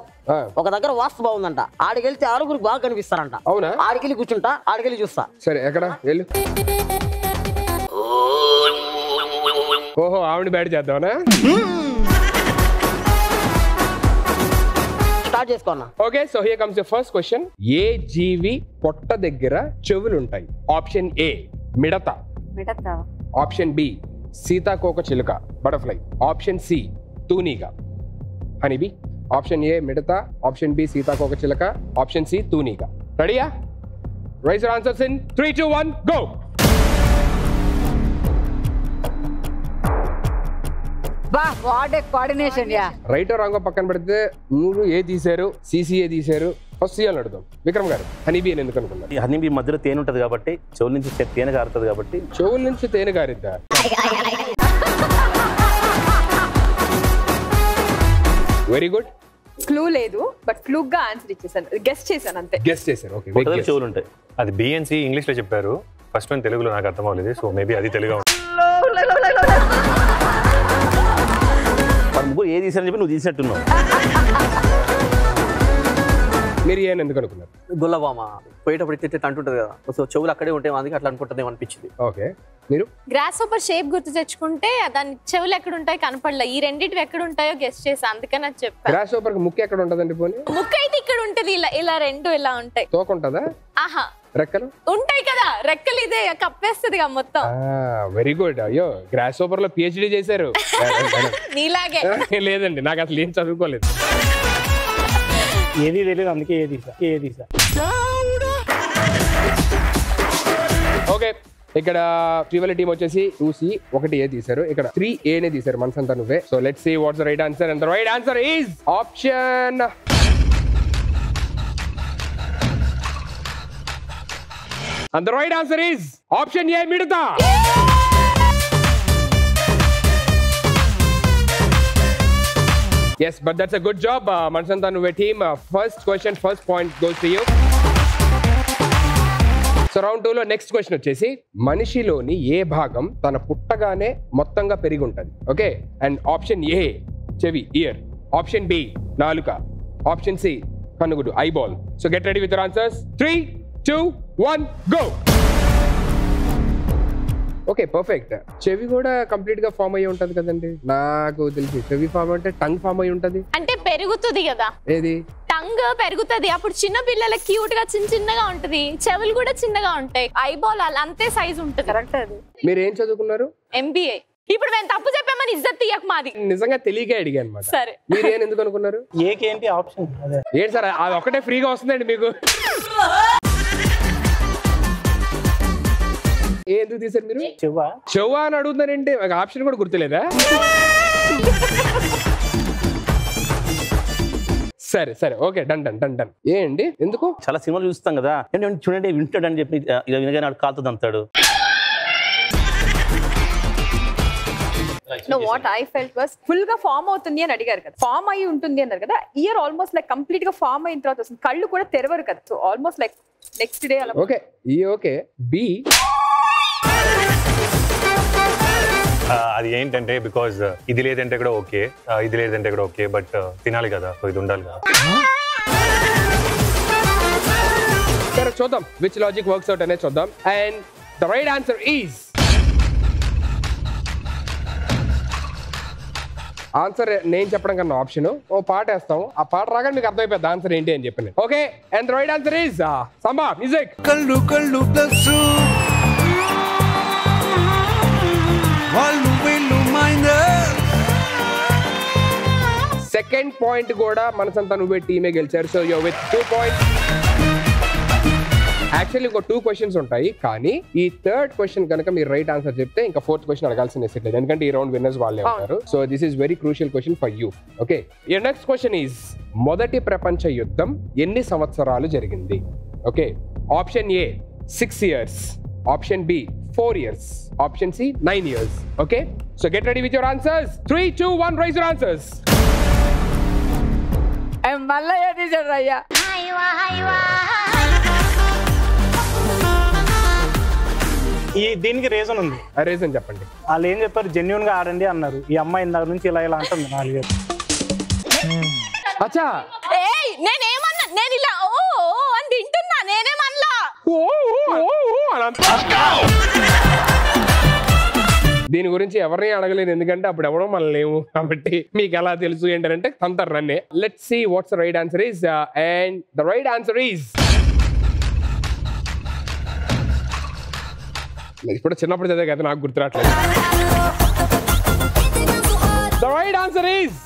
Speaker 12: ఒక దగ్గర వాస్తు బాగుందంట, ఆడికి వెళ్తే ఆరుగురు బాగా కనిపిస్తారంట.
Speaker 3: అవునా?
Speaker 12: ఆడికెళ్ళి కూర్చుంటా, ఆడికెళ్ళి చూస్తా.
Speaker 3: సరే, ఎక్కడ వెళ్ళు. ఓహో, ఆవిడ బ్యాడ్ చేద్దామనా?
Speaker 12: స్టార్ట్ చేసుకోన్నా.
Speaker 3: Okay, so here comes your first question. ఏ జీవి పొట్ట దగ్గర చెవులు ఉంటాయి? ఆప్షన్ ఏ మిడత, ఆప్షన్ బి సీతాకోక చిలుక బటర్ఫ్లై, ఆప్షన్ సి తూనీగ హనీబీ. ఆప్షన్ ఏ మిడత, ఆప్షన్ బి సీతాకోక చిలుక, ఆప్షన్ సి తూనీగ. రెడీయా? Raise your answers in 3 2 1 go.
Speaker 4: Coordination.
Speaker 3: Right రాంగో పక్కన పెడితే మీరు ఏ తీశారు, సిసిఏ తీశారు. ఫస్ట్ సీఎల్ అడుగుదాం. విక్రమ్ గారు, హనీబీ అని ఎందుకు అనుకున్నారు?
Speaker 7: ఈ హనీబీ మధ్యలో తేనె ఉంటుంది కాబట్టి, చెవుల నుంచి తేనె కారుతుంది కాబట్టి.
Speaker 3: చెవుల నుంచి తేనె కారిద్దా? Very good.
Speaker 2: క్లూ లేదు, బట్ క్లూ గా ఆన్సర్ ఇచ్చేసాను, గెస్ట్ చేశాను అంతే.
Speaker 3: గెస్ట్ చేశారు. ఓకే,
Speaker 7: చెవులు ఉంటాయి.
Speaker 6: అది బిఎన్సి ఇంగ్లీష్ లో చెప్పారు, ఫస్ట్ వన్ తెలుగులో నాకు అర్థం అవ్వలేదు, సో మేబీ అది తెలుగు.
Speaker 7: ముగ్గురు ఏ తీసారని చెప్పి నువ్వు తీసినట్టున్నావు.
Speaker 3: మీరు ఏం ఎందుకు అనుకున్నారు?
Speaker 18: గుల్లబామ పోయేటప్పుడు తిట్టి అంటుంటది కదా, సో చెవులు అక్కడే ఉంటాయి, అందుకే అట్లా అనుకుంటుందేమో అనిపించింది.
Speaker 3: ఓకే, మీరు?
Speaker 13: గ్రాస్ హోపర్ షేప్ గుర్తు తెచ్చుకుంటే దాని చెవులు ఎక్కడ ఉంటాయి కనపడలే, ఈ రెండింటివి ఎక్కడ ఉంటాయో గెస్ట్ చేసా, అందుకని అది చెప్పాను.
Speaker 3: గ్రాస్ హోపర్ ముక్కు ఎక్కడ ఉంటదండి? పోనీ
Speaker 13: ముక్కు అయితే ఇక్కడ ఉంటది, ఇలా ఇలా రెండు ఇలా ఉంటాయి.
Speaker 3: తోక ఉంటదా?
Speaker 13: ఆహా,
Speaker 3: రెక్కలు
Speaker 13: ఉంటాయి కదా, రెక్కలు ఇదే కప్పేస్తుంది మొత్తం.
Speaker 3: Very good. అయ్యో, గ్రాస్ హోపర్ లో పిహెచ్డి చేశారు.
Speaker 13: నీలాగే.
Speaker 3: లేదండి, నాకు అసలు ఏం చదువుకోలేదు.
Speaker 10: ఏది తెలియదు, అందుకే ఏది
Speaker 3: ఓకే, ఇక్కడ శ్రీవల్లి టీం వచ్చేసి 2C 1A తీశారు, ఇక్కడ 3A నే తీశారు. Manasantha Nuvve. So let's see what's the right answer. And the right answer is option And the right answer is option A, మిడత. Yes, but that's a good job, Mansanta Nuve team. First question, first point goes to you. So round 2 లో next question వచ్చేసి, మనిషిలోని ఏ భాగం తన పుట్టగానే మొత్తంగా పెరిగి ఉంటుంది? ఓకే, అండ్ ఆప్షన్ ఏ చెవి, ఇయర్, ఆప్షన్ బి నాలుక, ఆప్షన్ సి కనుగుడు, eyeball. So get ready with your answers. 3 2 1 go. Okay, perfect. చెవి కూడా కంప్లీట్ గా ఫామ్ అయ్యి ఉంటది కదండి? నాకు తెలిసి చెవి ఫామ్ అంటే టంగ్ ఫామ్ అయ్యి ఉంటది.
Speaker 13: అంటే పెరుగుతుంది కదా,
Speaker 3: ఏది
Speaker 13: టంగ్ పెరుగుతుంది, అప్పుడు చిన్న పిల్లలకి క్యూట్ గా చిన్నగా ఉంటది, చెవులు కూడా చిన్నగా ఉంటాయి, ఐబాల్ అంతే సైజ్ ఉంటుంది. కరెక్ట్. అది
Speaker 3: మీరు ఏం చదువుకున్నారు?
Speaker 13: MBA. ఇప్పుడు మేము తప్పు చెప్పామని ఇజ్జత్ తీయక మాది.
Speaker 3: నిజంగా తెలియక అడిగా అనమాట.
Speaker 13: సరే,
Speaker 3: మీరు ఏం ఎందుకు అనుకున్నారు?
Speaker 10: ఏకేంటి ఆప్షన్?
Speaker 3: ఏంటి సార్, అది ఒకటే ఫ్రీగా వస్తుందండి మీకు? ఎందుకు తీసారు మీరు? చెవ్వా అని అడుగుతున్నారంటే ఆప్షన్ కూడా గుర్తులేదా? సరే సరే, okay, done done done done. ఏంటి ఎందుకు?
Speaker 7: చాలా సినిమాలు చూస్తాం కదా, చూడండి వింటాడు అని చెప్పి ఇలా వినగానే కాలుతుంది అంటాడు.
Speaker 2: No, what I felt was full గా ఫామ్ అవుతుంది అని అడిగారు కదా, ఫామ్ అయ్యి ఉంటుంది అన్నారు కదా, ఇయర్ ఆల్మోస్ట్ లైక్ కంప్లీట్ గా ఫామ్ అయిన తర్వాత వస్తుంది, కళ్ళు కూడా తెరవరు కదా, so almost like next day అలా.
Speaker 3: ఓకే, ఈ ఓకే బి.
Speaker 6: అది ఏంటంటే బికాజ్ ఇది లేదంటే కూడా ఓకే, ఇది లేదంటే కూడా ఓకే, బట్ తినాలి కదా, సో ఇది ఉండాలి కదా.
Speaker 3: సరే చూద్దాం విచ్ లాజిక్ వర్క్స్ అవుట్ అనేది చూద్దాం. And the right answer is answer నేను చెప్పడం కన్నా ఆప్షన్ ఓ పాట వేస్తాం, ఆ పాట రాగానే మీకు అర్థమైపోద్ది ఆన్సర్ ఏంటి అని చెప్పి. Okay, and the right answer is Samba music.
Speaker 15: కళ్ళు కళ్ళు ప్లస్ వాళ్ళు వీళ్ళు మైండర్.
Speaker 3: సెకండ్ పాయింట్ కూడా మనసంతా నువ్వే టీమే గెలిచారు. So you with 2 points. Actually ఇంకో 2 questions ఉంటాయి, కానీ ఈ థర్డ్ క్వశ్చన్ కనుక మీరు రైట్ ఆన్సర్ చెప్తే ఇంకా ఫోర్త్ క్వశ్చన్ అడగాల్సిన నెసెసిటీ లేదు, ఎందుకంటే ఈ రౌండ్ విన్నర్స్ వాళ్ళే ఉంటారు. So this is very crucial question for you. Okay, your next question is మొదటి ప్రపంచ యుద్ధం ఎన్ని సంవత్సరాలు జరిగింది? ఓకే, option A 6 years, option B 4 years, option C 9 years. Okay, so get ready with your answers. 3 2 1 raise your answers.
Speaker 4: మళ్ళీ తీసాడు అయ్యా.
Speaker 10: దీనికి రీజన్ ఉంది.
Speaker 3: రీజన్ చెప్పండి.
Speaker 10: వాళ్ళు ఏం చెప్పారు, జెన్యున్ గా ఆడండి అన్నారు. ఈ అమ్మాయి ఇందాక నుంచి ఇలా ఇలా అంటుంది 4 years.
Speaker 3: అచ్చా
Speaker 13: నేనేమన్నా, నేను ఇలా ఓ అని తింటున్నా, నేనేమన్నా.
Speaker 3: దీని గురించి ఎవరిని అడగలేదు, ఎందుకంటే అప్పుడు ఎవడో మనం లేవు కాబట్టి. మీకు ఎలా తెలుసు ఏంటంటే తంతర్ రన్నే. Let's see what's the right answer is. And the right answer is, ఇప్పుడు చిన్నప్పుడు చదివే కదా నాకు గుర్తురాట్లేదు. The right answer is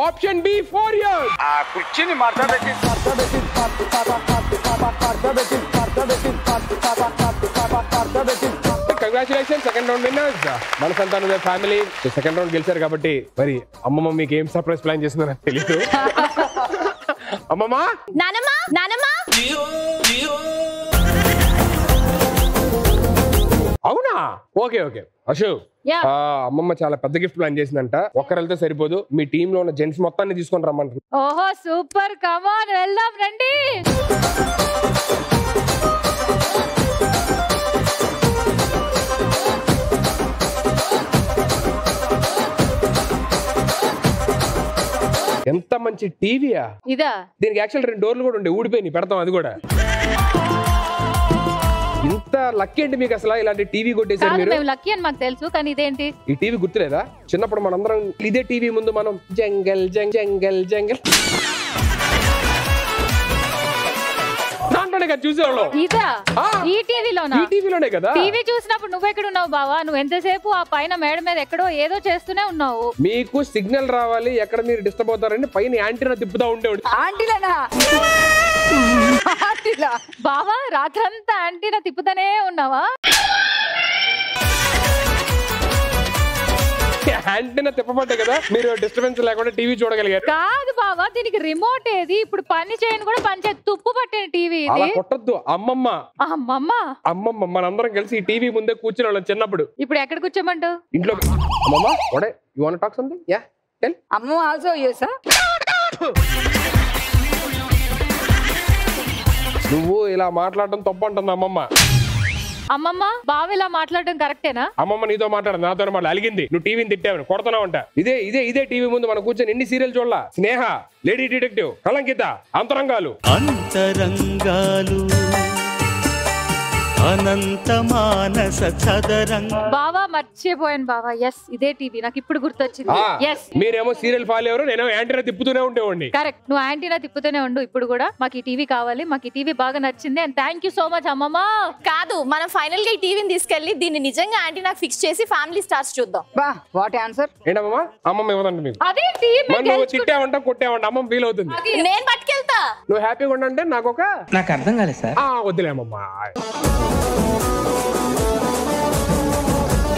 Speaker 3: option B 4 years.
Speaker 19: ఆ కుర్చీని మార్చబెట్టి
Speaker 3: కంగ్రాచులేషన్, సెకండ్ రౌండ్ విన్నర్స్ మన సంతానం ఫ్యామిలీ. సెకండ్ రౌండ్ గెలిచారు కాబట్టి మరి అమ్మమ్మ మీకు ఏం సర్ప్రైజ్ ప్లాన్ చేసిందో నాకు తెలియదు. అమ్మమ్మ,
Speaker 13: నానమ్మ, నానమ్మ.
Speaker 3: అవునా? ఓకే ఓకే అశోక్, అమ్మమ్మ చాలా పెద్ద గిఫ్ట్ ప్లాన్ చేసిందంట. ఒక్కరు వెళ్తే సరిపోదు, మీ టీమ్ లో ఉన్న జెంట్స్ మొత్తాన్ని తీసుకొని రమ్మంటారు.
Speaker 8: ఓహో సూపర్, కమాన్ వెళ్దాం రండి.
Speaker 3: ఎంత మంచి టీవీయా
Speaker 8: ఇదా?
Speaker 3: దీనికి యాక్చువల్ 2 డోర్లు కూడా ఉండే, ఊడిపోయి పెడతాం అది కూడా. ఇంత లక్కీ ఏంటి మీకు అసలు ఇలాంటి టీవీ కొట్టేసారు మీరు?
Speaker 8: మేము లక్కీ అని మాకు తెలుసు, కానీ ఇదేంటి?
Speaker 3: ఈ టీవీ గుర్తులేదా? చిన్నప్పుడు మనందరం ఇదే టీవీ ముందు మనం జంగల్ జంగల్ జంగల్ దాంట్లోనే కదా చూసేవాళ్ళం.
Speaker 8: ఇదా? ఈ టీవీలోనా?
Speaker 3: ఈ టీవీలోనే కదా.
Speaker 8: టీవీ చూసినప్పుడు నువ్వెక్కడ ఉన్నావు బావా? నువ్వు ఎంతసేపు ఆ పైన మేడ మీద ఎక్కడో ఏదో చేస్తూనే ఉన్నావు.
Speaker 3: మీకు సిగ్నల్ రావాలి, ఎక్కడ మీరు డిస్టర్బ్ అవుతారని పైన యాంటీనా తిప్పుతా ఉండేవాడు.
Speaker 8: బావా రాత్రంతా యాంటీనా తిప్పుతానే ఉన్నావా?
Speaker 3: యాంటీనా తిప్పబట్టే కదా మీరు డిస్టర్బెన్స్ లేకుండా టీవీ చూడగలిగారు.
Speaker 8: కాదు బావా, దీనికి రిమోట్ ఏది? ఇప్పుడు పని చేయను కూడా పని చేయ, తుప్పు పట్టిన టీవీ
Speaker 3: అలా
Speaker 8: ఇది.
Speaker 3: కొట్టద్దు. అమ్మమ్మ
Speaker 8: అమ్మమ్మ
Speaker 3: అమ్మమ్మ మనందరం కలిసి ఈ టీవీ ముందే కూర్చునే వాళ్ళం చిన్నప్పుడు.
Speaker 8: ఇప్పుడు ఎక్కడ కూర్చోమంటావు?
Speaker 3: ఇంట్లో. అమ్మమ్మ వాడే you want to talk something? Yeah tell.
Speaker 4: అమ్మ ఆల్సో యూస్.
Speaker 3: నువ్వు ఇలా మాట్లాడటం తప్పు అంటుంది అమ్మమ్మ.
Speaker 8: అమ్మమ్మ బావ ఇలా మాట్లాడడం కరెక్టేనా?
Speaker 3: అమ్మమ్మ నీతో మాట్లాడదు, నాతో మాట్లాడు. అలిగింది నువ్వు టీవీని తిట్టావు, కొడుతున్నావు అంట. ఇదే టీవీ ముందు మనం కూర్చొని ఎన్ని సీరియల్ చూడాల. స్నేహ, లేడీ డిటెక్టివ్, కలంకిత, అంతరంగాలు.
Speaker 20: అంతరంగాలు అనంత మానస చదరంగ.
Speaker 8: బావా మర్చిపోయాను బావా. ఎస్ ఇదే టీవీ, నాకు ఇప్పుడు గుర్తొచ్చింది. ఎస్
Speaker 3: మీరేమో సీరియల్ ఫాలో అయ్యారు, నేను యాంటీనా తిప్పుతూనే ఉండేవాడిని.
Speaker 8: కరెక్ట్, నువ్వు యాంటీనా తిప్పుతూనే ఉండు. ఇప్పుడు కూడా మాకు ఈ టీవీ కావాలి, మాకు ఈ టీవీ బాగా నచ్చింది. And thank you so much అమ్మమ్మ.
Speaker 13: కాదు, మనం ఫైనల్ గా ఈ టీవీని తీసుకెళ్లి దీన్ని నిజంగా యాంటీనాకి ఫిక్స్ చేసి ఫ్యామిలీ స్టార్స్ చూద్దాం.
Speaker 4: బా వాట్ ఆన్సర్?
Speaker 3: ఏంటమ్మా అమ్మమ్మ ఇవ్వదండి మీకు.
Speaker 8: అదేంటి
Speaker 3: నువ్వు తిట్టావంట కొట్టావంట అమ్మమ్మ ఫీల్ అవుతుంది.
Speaker 13: నేను పట్టుకెళ్తా.
Speaker 3: నువ్వు హ్యాపీగా ఉండంటే నాకు
Speaker 20: అర్థం కాలేదు సార్.
Speaker 3: వద్దులేమమ్మా.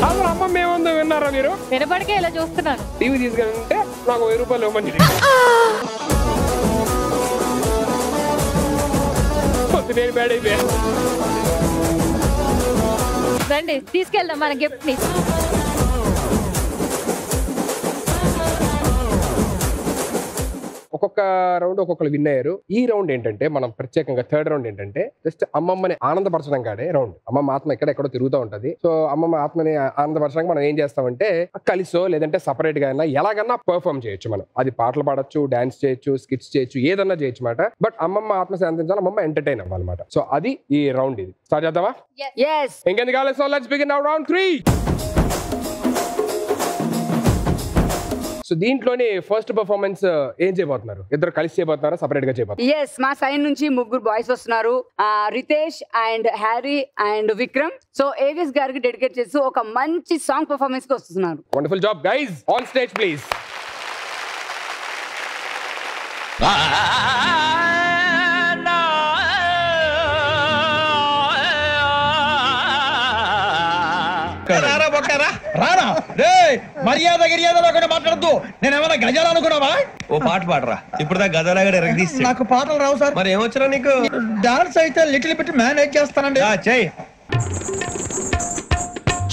Speaker 3: అసలు అమ్మమ్మ ఏముందో విన్నారా మీరు?
Speaker 8: వినపడికే ఇలా చూస్తున్నాను.
Speaker 3: టీవీ తీసుకెళ్ళంటే నాకు 1000 రూపాయలు ఇవ్వమని. నేను బ్యాడ్ అయిపోయా.
Speaker 8: రండి తీసుకెళ్దాం మన గిఫ్ట్ ని.
Speaker 3: ఒక్కొక్క రౌండ్ ఒక్కొక్కరు విన్ అయ్యారు. ఈ రౌండ్ ఏంటంటే మనం ప్రత్యేకంగా థర్డ్ రౌండ్ ఏంటంటే జస్ట్ అమ్మమ్మని ఆనందపరచడం కాడే రౌండ్. అమ్మమ్మ ఆత్మ ఎక్కడెక్కడో తిరుగుతూ ఉంటది. సో అమ్మమ్మ ఆత్మని ఆనందపరచడానికి మనం ఏం చేస్తామంటే కలిసో లేదంటే సపరేట్ గా అయినా ఎలాగన్నా పర్ఫార్మ్ చేయొచ్చు. మనం అది పాటలు పాడొచ్చు, డాన్స్ చేయొచ్చు, స్కిట్స్ చేయొచ్చు, ఏదన్నా చేయొచ్చు మాట. బట్ అమ్మమ్మ ఆత్మ శాంతించాలి, అమ్మమ్మ ఎంటర్టైన్ అవ్వాలన్నమాట. సో అది ఈ రౌండ్. ఇది స్టార్ట్ చేద్దామా? ఇంకెందుకు కావాలి? So let's begin now round 3. So దీంట్లోనే ఫస్ట్ పర్ఫార్మెన్స్ ఏం చేయబోతున్నారు? ఇద్దరు కలిసి చేయబోతున్నారా, సపరేట్ గా చేయబోతున్నారు?
Speaker 4: ఎస్, మా సైడ్ నుంచి 3 బాయ్స్ వస్తున్నారు. Ritesh and Harry and Vikram. So AVS గారికి డెడికేట్ చేస్తూ ఒక మంచి సాంగ్ పర్ఫార్మెన్స్ కి వస్తున్నారు.
Speaker 3: Wonderful job guys. On stage please.
Speaker 19: రారా రే, మర్యాద గిర్యాదలో మాట్లాడద్దు. నేనేమన్నా గజాలు అనుకున్నావా?
Speaker 11: ఓ పాట పాడరా. ఇప్పుడు గజాలగా ఎరగదీసి.
Speaker 19: నాకు పాటలు రావు సార్.
Speaker 11: మరి ఏమొచ్చరా నీకు?
Speaker 19: డాన్స్ అయితే లిటిల్ బిట్ మేనేజ్ చేస్తానండి.
Speaker 11: చెయ్.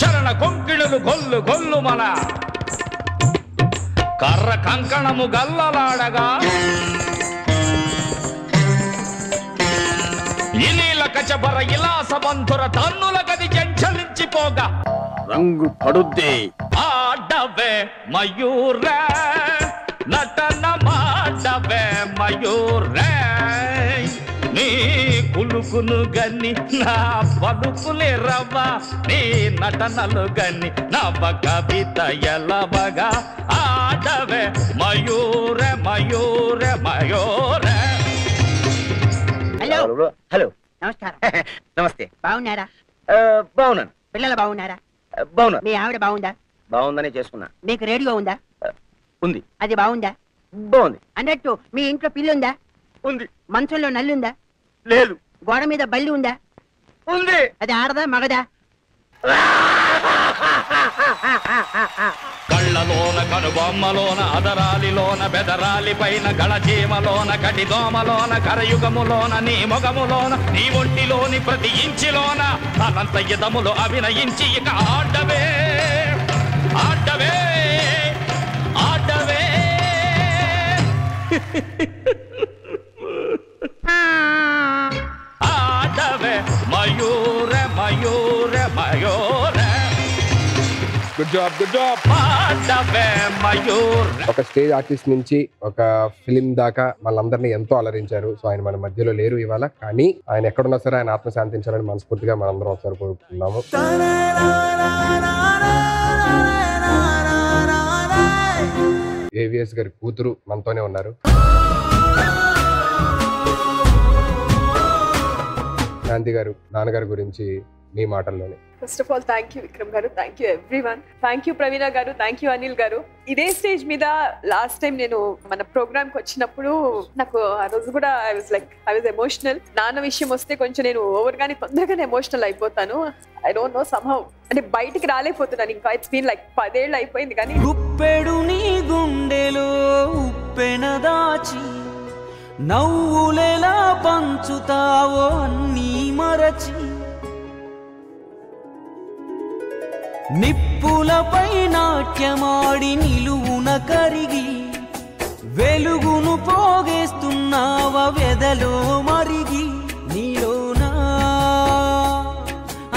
Speaker 11: చరణ కొంకిణులు గొల్లు గొల్లు మన
Speaker 21: కర్ర కంకణము గల్లలాడగా ఇలీల కచబర ఇలాస బంధుర తన్నుల గది జంచలించిపోగా రంగు పడుద్ది ఆడవే మయూరే నటన మాడవే మయూరే నీ కులుకును గన్ని నా పలుకులే రవ్వ నీ నటనలు గన్ని నవ కవిత ఎలవగా ఆడవే మయూరే మయూరే మయూరే.
Speaker 22: హలో హలో నమస్కారం. నమస్తే. బాగున్నారా? బాగున్నాను. పిల్లలు బాగున్నారా? బాగున్నా. మీ ఆవిడ బాగుందా? బాగుందని చేసుకున్నా. మీకు రేడియో ఉందా? ఉంది. అది బాగుందా? బాగుంది. అన్నట్టు మీ ఇంట్లో పిల్లి ఉందా? ఉంది. మంచంలో నల్లి ఉందా? లేదు. గోడ మీద బల్లి ఉందా? ఉంది. అది ఆడదా మగదా?
Speaker 21: కళ్ళలోన కనుబొమ్మలోన అదరాలిలోన బెదరాలి పైన గళచీమలోన కటిదోమలోన కరయుగములోన నీ మొగములోన నీ ఒంటిలోని ప్రతి ఇంచిలోన అనంత యుధములు అభినయించి ఇక ఆడవే ఆడవే ఆడవే. ఆడవే మయూరే మయూరే మయూరే.
Speaker 3: Good job good job. ఒక స్టేజ్ ఆర్టిస్ట్ నుంచి ఒక ఫిలిం దాకా వాళ్ళందరినీ ఎంతో అలరించారు. సో ఆయన మన మధ్యలో లేరు ఇవాళ, కానీ ఆయన ఎక్కడున్నా సరే ఆయన ఆత్మ శాంతించాలని మనస్ఫూర్తిగా మనందరం ఒకసారి కోరుకుంటున్నాము. ఏవిఎస్ గారి కూతురు మనతోనే ఉన్నారు. శాంతి గారు, నాన్నగారి గురించి మీ మాటల్లోనే.
Speaker 2: First of all thank you Vikram గారు, thank you everyone, thank you Praveena గారు, థ్యాంక్ యూ అనిల్ గారు. ఇదే స్టేజ్ మీద లాస్ట్ టైం నేను మన ప్రోగ్రామ్ కి వచ్చినప్పుడు నాకు ఆ రోజు కూడా ఐ వాజ్ ఎమోషనల్. నాన్న విషయం వస్తే కొంచెం నేను ఓవర్ గానే తొందరగానే ఎమోషనల్ అయిపోతాను. ఐ డోంట్ నో సమ్హౌ అంటే బయటికి రాలేకపోతున్నాను. ఇంకా ఇట్స్ బీన్ లైక్ 10 ఏళ్ళు అయిపోయింది. కానీ
Speaker 20: గుప్పెడు నీ గుండెలో ఉప్పెన దాచి నవ్వులెలా పంచుతావో అన్నీ మరచి నిప్పులపై నాట్యమాడి నిలువున కరిగి వెలుగును పోగేస్తున్నావ వెదలో మరిగి నీలోనా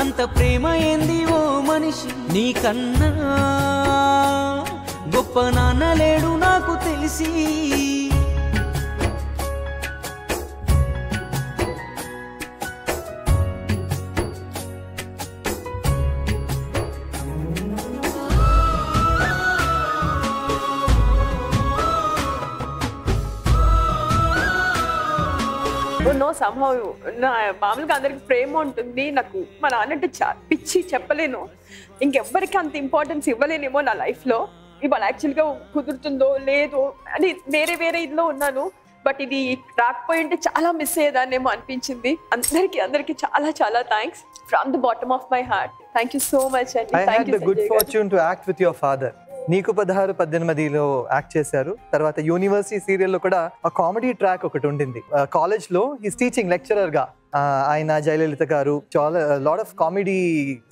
Speaker 20: అంత ప్రేమ ఏంది ఓ మనిషి నీకన్నా గొప్ప నాన్న లేడు నాకు తెలిసి.
Speaker 2: నో సమ్హౌ మామూలుగా అందరికి ప్రేమ ఉంటుంది. నాకు మా నాన్నంటే పిచ్చి చెప్పలేను. ఇంకెవ్వరికి అంత ఇంపార్టెన్స్ ఇవ్వలేనేమో నా లైఫ్లో. ఇవాళ యాక్చువల్గా కుదురుతుందో లేదో అని వేరే వేరే ఇదిలో ఉన్నాను. బట్ ఇది రాకపోయి ఉంటే చాలా మిస్ అయ్యేదాన్నేమో అనిపించింది. అందరికి చాలా చాలా thanks from the bottom of my heart. Thank you so much అండి.
Speaker 1: I had the good fortune to act with your father. నీకు 16-18లో యాక్ట్ చేశారు. తర్వాత యూనివర్సిటీ సీరియల్లో కూడా ఆ కామెడీ ట్రాక్ ఒకటి ఉండింది. కాలేజ్లో ఈస్ టీచింగ్ లెక్చరర్గా. ఆయన జయలలిత గారు చాలా లాట్ ఆఫ్ కామెడీ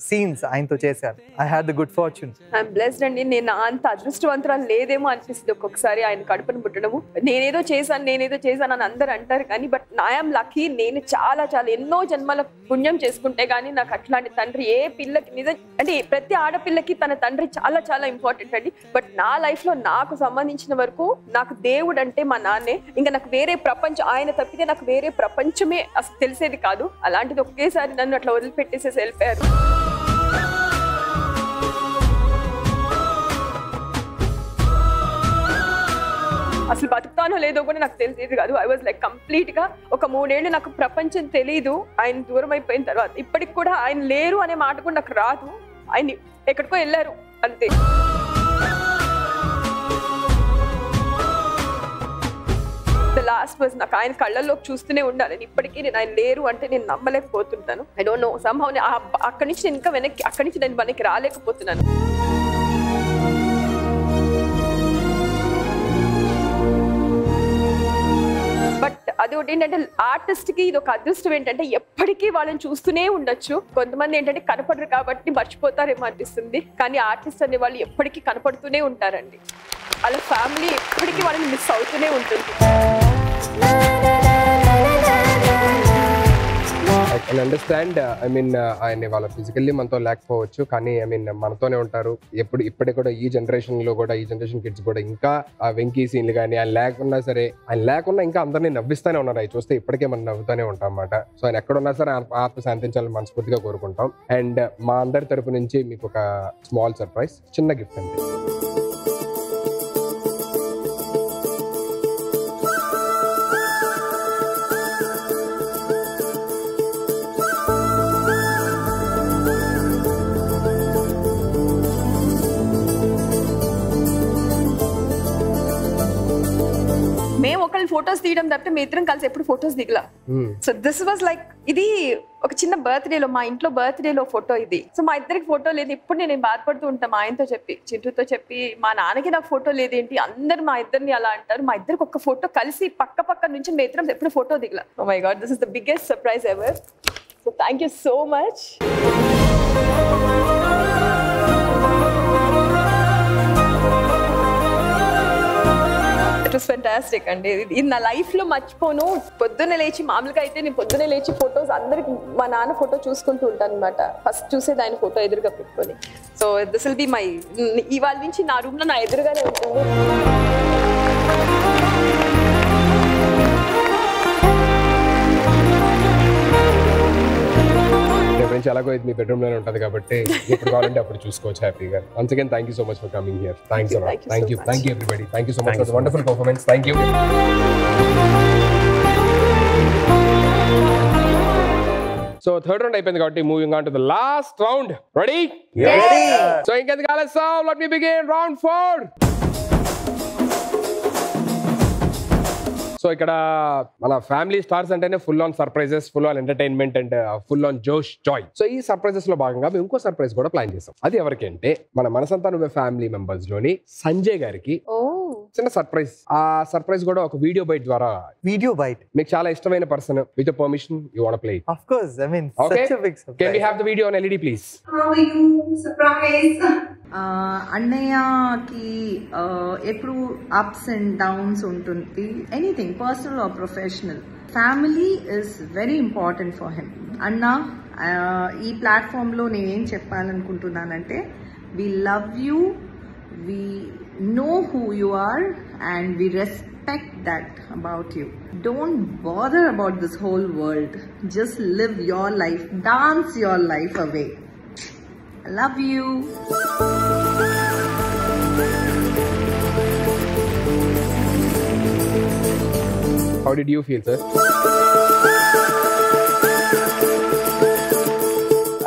Speaker 1: సీన్స్ ఆయనతో చేశారు. I had the good fortune.
Speaker 2: I'm blessed అండి. నేను అంత అదృష్టవంతురాలు లేదేమో అనిపిస్తుంది ఒక్కొక్కసారి ఆయన కడుపును పుట్టడము. నేనేదో చేశాను అని అందరు అంటారు, కానీ బట్ ఐఎమ్ లక్కీ. నేను చాలా చాలా ఎన్నో జన్మల పుణ్యం చేసుకుంటే కానీ నాకు అట్లాంటి తండ్రి ఏ పిల్లకి నిజం అంటే ప్రతి ఆడపిల్లకి తన తండ్రి చాలా చాలా ఇంపార్టెంట్ అండి. బట్ నా లైఫ్ లో నాకు సంబంధించిన వరకు నాకు దేవుడు అంటే మా నాన్నే. ఇంకా నాకు వేరే ప్రపంచం ఆయన తప్పితే నాకు వేరే ప్రపంచమే అసలు తెలిసేది కాదు. అలాంటిది ఒకేసారి నన్ను అట్లా వదిలిపెట్టేసేసి వెళ్ళిపోయారు. అసలు బతుకుతానో లేదో కూడా నాకు తెలిసేది కాదు. ఐ వాజ్ లైక్ కంప్లీట్ గా ఒక 3 ఏళ్ళు నాకు ప్రపంచం తెలీదు. ఆయన దూరం అయిపోయిన తర్వాత ఇప్పటికి కూడా ఆయన లేరు అనే మాట కూడా నాకు రాదు. ఆయన ఎక్కడికో వెళ్ళారు అంతే. ద లాస్ట్ వాజ్ నాకు ఆయన కళ్ళల్లోకి చూస్తూనే ఉండాలని. ఇప్పటికీ నేను ఆయన లేరు అంటే నేను నమ్మలేకపోతుంటాను. ఐ డోంట్ నో సమ్హౌ అక్కడి నుంచి నేను ఇంకా అక్కడి నుంచి నేను వెనక్కి రాలేకపోతున్నాను. బట్ అది ఒకటి ఏంటంటే ఆర్టిస్ట్ కి ఇది ఒక అదృష్టం ఏంటంటే ఎప్పటికీ వాళ్ళని చూస్తూనే ఉండొచ్చు. కొంతమంది ఏంటంటే కనపడరు కాబట్టి మర్చిపోతారేమో అనిపిస్తుంది, కానీ ఆర్టిస్ట్ అనే వాళ్ళు ఎప్పటికీ కనపడుతూనే ఉంటారండి. వాళ్ళ ఫ్యామిలీ ఎప్పటికీ వాళ్ళని మిస్ అవుతూనే ఉంటుంది.
Speaker 3: I can understand. I mean ఆయన వాళ్ళ ఫిజికల్లీ మనతో లేకపోవచ్చు, కానీ ఐ మీన్ మనతోనే ఉంటారు ఇప్పటికి కూడా. ఈ జనరేషన్ లో కూడా, ఈ జనరేషన్ కిడ్స్ కూడా ఇంకా ఆ వెంకీ సీన్లు కానీ ఆయన లేకున్నా సరే, ఆయన లేకున్నా ఇంకా అందరినీ నవ్విస్తూనే ఉన్నారు. అవి చూస్తే ఇప్పటికే మనం నవ్వుతూనే ఉంటాం అన్నమాట. సో ఆయన ఎక్కడున్నా సరే ఆత్మ శాంతించాలని మనస్ఫూర్తిగా కోరుకుంటాం. అండ్ మా అందరి తరపు నుంచి మీకు ఒక స్మాల్ సర్ప్రైజ్, చిన్న గిఫ్ట్ అండి.
Speaker 2: మేము ఒకళ్ళు ఫొటోస్ తీయడం తప్పితే మీ ఇద్దరం కలిసి ఎప్పుడు ఫొటోస్ దిగలా. సో దిస్ వాజ్ లైక్, ఇది ఒక చిన్న బర్త్డేలో, మా ఇంట్లో బర్త్డేలో ఫోటో ఇది. సో మా ఇద్దరికి ఫోటో లేదు. ఇప్పుడు నేను బాధపడుతూ ఉంటాను మా ఆయనతో చెప్పి, చింటూతో చెప్పి, మా నాన్నకి నాకు ఫోటో లేదేంటి, అందరు మా ఇద్దరిని అలా అంటారు. మా ఇద్దరికి ఒక ఫోటో కలిసి పక్క నుంచి మీ ఇద్దరం ఎప్పుడు ఫోటో దిగలా. Oh my God, this is the biggest surprise ever. So thank you so much. It was fantastic అండి. ఇది నా లైఫ్ లో మర్చిపోను. పొద్దున్నే లేచి, మామూలుగా అయితే నేను పొద్దున్నే లేచి ఫొటోస్ అందరికి మా నాన్న ఫోటో చూసుకుంటూ ఉంటాను అనమాట. ఫస్ట్ చూసేది ఆయన ఫోటో ఎదురుగా పెట్టుకొని. So this will be my, ఇవాళ నుంచి నా రూమ్ లో నా ఎదురుగానే ఉంటుంది.
Speaker 3: నుంచి ఎలాగో ఇది మీ బెడ్రూమ్ లోనే ఉంటుంది కాబట్టి ఎప్పుడు కావాలంటే అప్పుడు చూసుకోవచ్చు హ్యాపీగా. Once again thank you so much for coming here. Thanks a lot. Thank you everybody. Thank you so much for the wonderful performance. Thank you. So third round అయిపోయింది కాబట్టి moving on to the last round. Ready? So ఇంకెందుకు ఆలస్యం, let me begin round 4. So ఇక్కడ మన family stars అంటేనే full on surprises, full on entertainment and full on జోష్, Joy. So ఈ surprises లో భాగంగా మేము ఇంకో సర్ప్రైజ్ కూడా ప్లాన్ చేసాం. అది ఎవరికి అంటే మన మనసంతా నువ్వే ఫ్యామిలీ మెంబర్స్ లోని సంజయ్ గారికి చిన్న సర్ప్రైజ్. ఆ సర్ప్రైజ్ కూడా ఒక వీడియో బైట్ ద్వారా.
Speaker 1: వీడియో బైట్
Speaker 3: మీకు చాలా ఇష్టమైన person, with permission you want to play.
Speaker 1: Of course, I mean
Speaker 3: such
Speaker 1: a big surprise.
Speaker 3: Can we have the video on LED please?
Speaker 9: How are you? Surprise. అన్నయ్యకి ఎప్పుడు ups and downs ఉంటుంది. Anything personal or professional, family is very important for him. అన్న ఈ ప్లాట్ఫామ్లో నేనేం చెప్పాలనుకుంటున్నానంటే, we love you, we know who you are, and we respect that about you. Don't bother about this whole world. Just live your life, dance your life away. I love you.
Speaker 3: How did you feel, sir?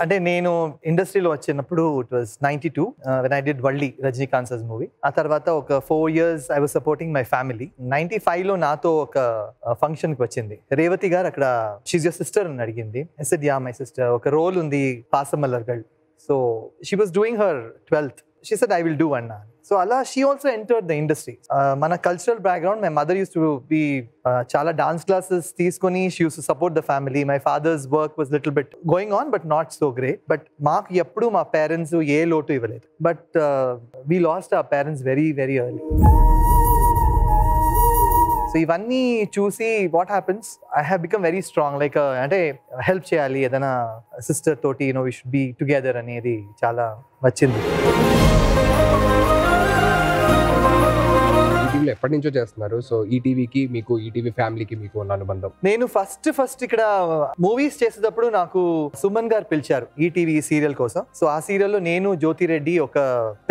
Speaker 1: అంటే నేను ఇండస్ట్రీలో వచ్చినప్పుడు it was 92 when I did Valli, Rajinikanth sir movie. ఆ తర్వాత ఒక 4 years I was supporting my family. 95 లో నాతో ఒక ఫంక్షన్ కి వచ్చింది రేవతి గారు. అక్కడ షీజ్ యువర్ సిస్టర్ అని అడిగింది. I said ya my sister. ఒక రోల్ ఉంది Pasamalar girl. So she was doing her 12th. She said I will do అన్నా. సో అలా she also entered the industry. మన cultural background, my mother used to be చాలా dance classes తీసుకొని she used to support the family. My father's work was little bit going on but not so great. But మాకు ఎప్పుడు మా parents ఏ లోటు ఇవ్వలేదు. But we last our parents very very early. So ఇవన్నీ చూసి what happens, I have become very strong. Like అంటే help చేయాలి ఏదైనా సిస్టర్ తోటి, వి షుడ్ బి టుగెదర్ అనేది చాలా వచ్చింది.
Speaker 3: ఈటీవీలో ఎప్పటి నుంచో చేస్తున్నారు. సో ఈటీవీకి మీకు, ఈటీవీ ఫ్యామిలీకి మీకు ఉన్న అనుబంధం?
Speaker 1: నేను ఫస్ట్ ఇక్కడ మూవీస్ చేసేటప్పుడు నాకు సుమన్ గారు పిలిచారు ఈటీవీ సీరియల్ కోసం. సో ఆ సీరియల్లో నేను, జ్యోతి రెడ్డి ఒక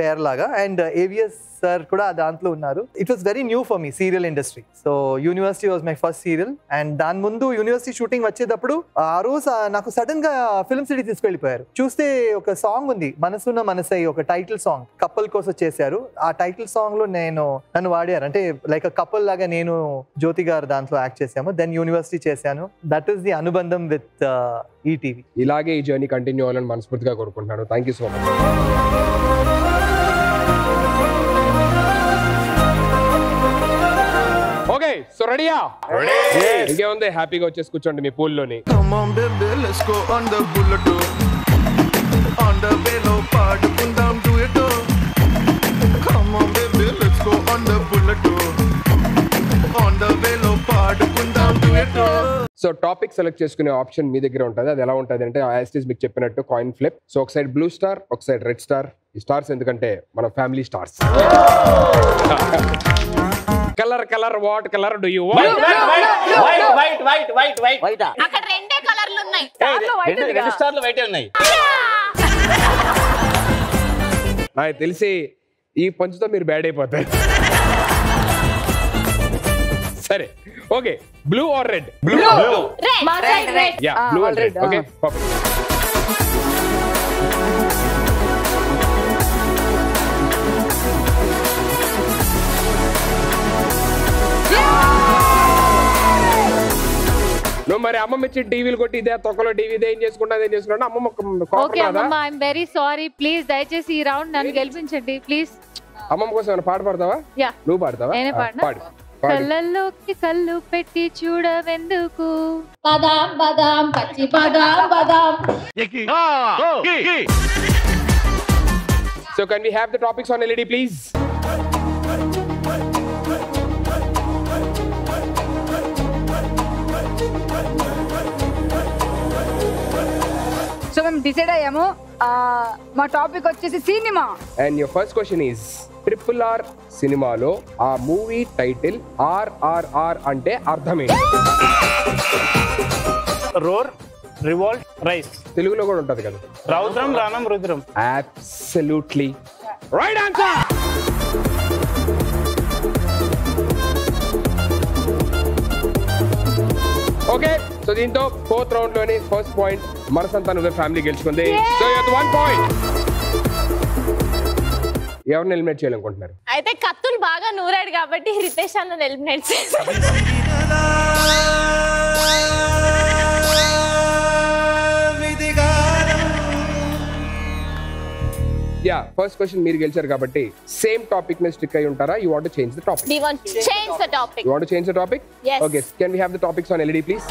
Speaker 1: పేర్ లాగా, అండ్ ఏవిఎస్ సార్ కూడా దాంట్లో ఉన్నారు. It was very new for me serial industry. So university was my first serial. And దాని ముందు యూనివర్సిటీ షూటింగ్ వచ్చేటప్పుడు ఆ రోజు నాకు సడన్ గా ఫిల్మ్ సిటీ తీసుకెళ్లిపోయారు. చూస్తే ఒక సాంగ్ ఉంది, మనసున్న మనసై, ఒక టైటిల్ సాంగ్ కపుల్ కోసం చేశారు. ఆ టైటిల్ సాంగ్ లో నన్ను వాడారు. అంటే లైక్ కపుల్ లాగా నేను, జ్యోతి గారు దాంట్లో యాక్ట్ చేశాము. దెన్ యూనివర్సిటీ చేశాను. దట్ ఈస్ ది అనుబంధం విత్ ఈటీవీ.
Speaker 3: ఇలాగే ఈ జర్నీ కంటిన్యూ అవ్వాలని మనస్ఫూర్తిగా కోరుకుంటున్నాను. Thank you so much. Okay, so రెడీయా? ఇంకేముంది, హ్యాపీగా వచ్చేసి కూర్చోండి మీ పూల్లోని.
Speaker 15: Come on baby, let's go on the bullet. On the bellow పాడుకుందాం duet. Come on baby, let's go on the bullet. On the bellow పాడుకుందాం duet.
Speaker 3: సో టాపిక్ సెలెక్ట్ చేసుకునే option మీ దగ్గర ఉంటుంది. అది ఎలా ఉంటుంది అంటే యాస్టీస్ మీకు చెప్పినట్టు కాయిన్ ఫ్లిప్. సో ఒక సైడ్ బ్లూ స్టార్, ఒక సైడ్ రెడ్ స్టార్. ఈ స్టార్స్ ఎందుకంటే మన family stars. Colour colour what colour do you want?
Speaker 22: White.
Speaker 13: అక్కడ రెండే కలర్లు ఉన్నాయి.
Speaker 7: రెండు స్టార్లు వైటే ఉన్నాయి.
Speaker 3: నాకు తెలిసి ఈ పంచుతో మీరు బ్యాడ్ అయిపోతారు. సరే okay, blue or red? Blue. Yeah, blue and red. Okay perfect. నువ్వు మరి అమ్మమ్మ ఇచ్చి టీవీలు కొట్టి ఇదే తొక్కలో టీవీ ఇదే ఏం చేసుకుంటా అమ్మమ్మ.
Speaker 8: ఓకే అమ్మమ్మ, ఐఎమ్ వెరీ సారీ. ప్లీజ్ దయచేసి ఈ రౌండ్ నన్ను గెలిపించండి ప్లీజ్.
Speaker 3: అమ్మమ్మ కోసం ఏమైనా పాట పాడతావా? నువ్వు పాడతావా?
Speaker 8: నేనే పాడు. కళ్ళల్లోకి కళ్ళు పెట్టి చూడవెందుకు,
Speaker 14: బాదాం బాదాం పచ్చి బాదాం బాదాం.
Speaker 3: So can we have the topics on LED please?
Speaker 4: So మేము డిసైడ్ అయ్యాము, మా టాపిక్ వచ్చేసి cinema.
Speaker 3: And your first question is RRR సినిమాలో ఆ మూవీ టైటిల్ RRR అంటే అర్థం ఏంటి?
Speaker 10: Roar, revolt, rise.
Speaker 3: తెలుగులో కూడా ఉంటది కదా.
Speaker 10: రౌద్రం, రాణం, రుద్రం.
Speaker 3: Absolutely right answer. Okay, so దీంతో ఫోర్త్ రౌండ్ లోని first point Manasantha Nuvve family గెలుచుకుంది. So you have 1 point. ఎవరిని ఎలిమినేట్ చేయాలనుకుంటున్నారు?
Speaker 13: అయితే కత్తులు బాగా నూరాడు కాబట్టి రితేష్ అన్న ఎలిమినేట్ చేశారు.
Speaker 3: యా, ఫస్ట్ క్వశ్చన్ మీరు గెలిచారు కాబట్టి సేమ్ టాపిక్ ని స్టిక్ అయి ఉంటారా? You want to change the topic?
Speaker 13: We want to change the topic.
Speaker 3: You want to change the topic?
Speaker 13: Yes.
Speaker 3: Okay, can we have the topics on LED please?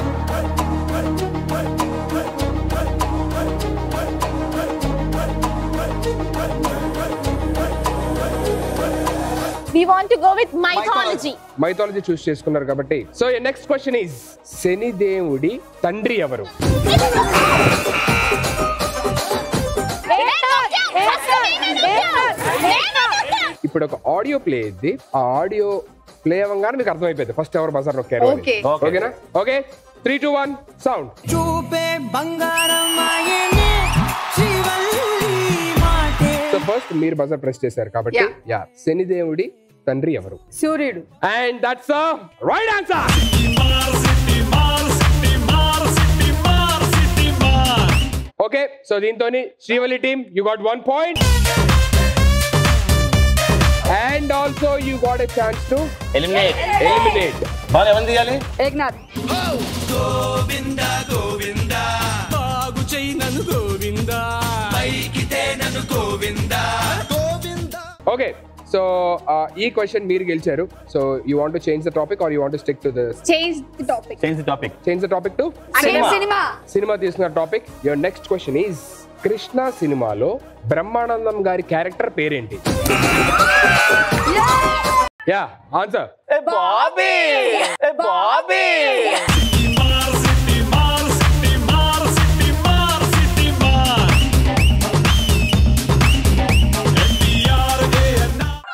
Speaker 13: We want to go with mythology.
Speaker 3: Mythology choose చేసుకున్నారు కాబట్టి. So your next question is శని దేవుడి తండ్రి ఎవరు? ఇప్పుడు ఒక audio play అయింది. ఆ audio play అవ్వగానే మీకు అర్థమైపోయింది ఫస్ట్ ఎవరు బజార్ నొక్కారు. ఓకేనా? Okay, 3 2 1 sound.
Speaker 20: చూపే బంగారం ఆయనే శ్రీవల్లి మాటే.
Speaker 3: సో ఫస్ట్ మీరు బజార్ ప్రెస్ చేశారు కాబట్టి యా, శని దేవుడి తండ్రి ఎవరు?
Speaker 4: సూర్యుడు.
Speaker 3: And that's a right answer. Okay, so దీంతోని Srivalli team you got 1 point. And also you got a chance to eliminate.
Speaker 7: బాగా ఎవరిని తీయాలి?
Speaker 4: ఏక్నాథ్.
Speaker 20: గోవిందా గోవిందా బాగు చెయ్యి నన్ను గోవిందా, పైకితే నన్ను గోవిందా గోవిందా.
Speaker 3: ఓకే, సో ఈ క్వశ్చన్ మీరు గెలిచారు. So you want to change the topic or you want to stick to this?
Speaker 5: Change the topic.
Speaker 3: Change the topic to సినిమా తీసుకున్న topic. Your next question is Krishna సినిమాలో బ్రహ్మానందం గారి క్యారెక్టర్ పేరేంటి? Ya, answer.
Speaker 22: Bobby.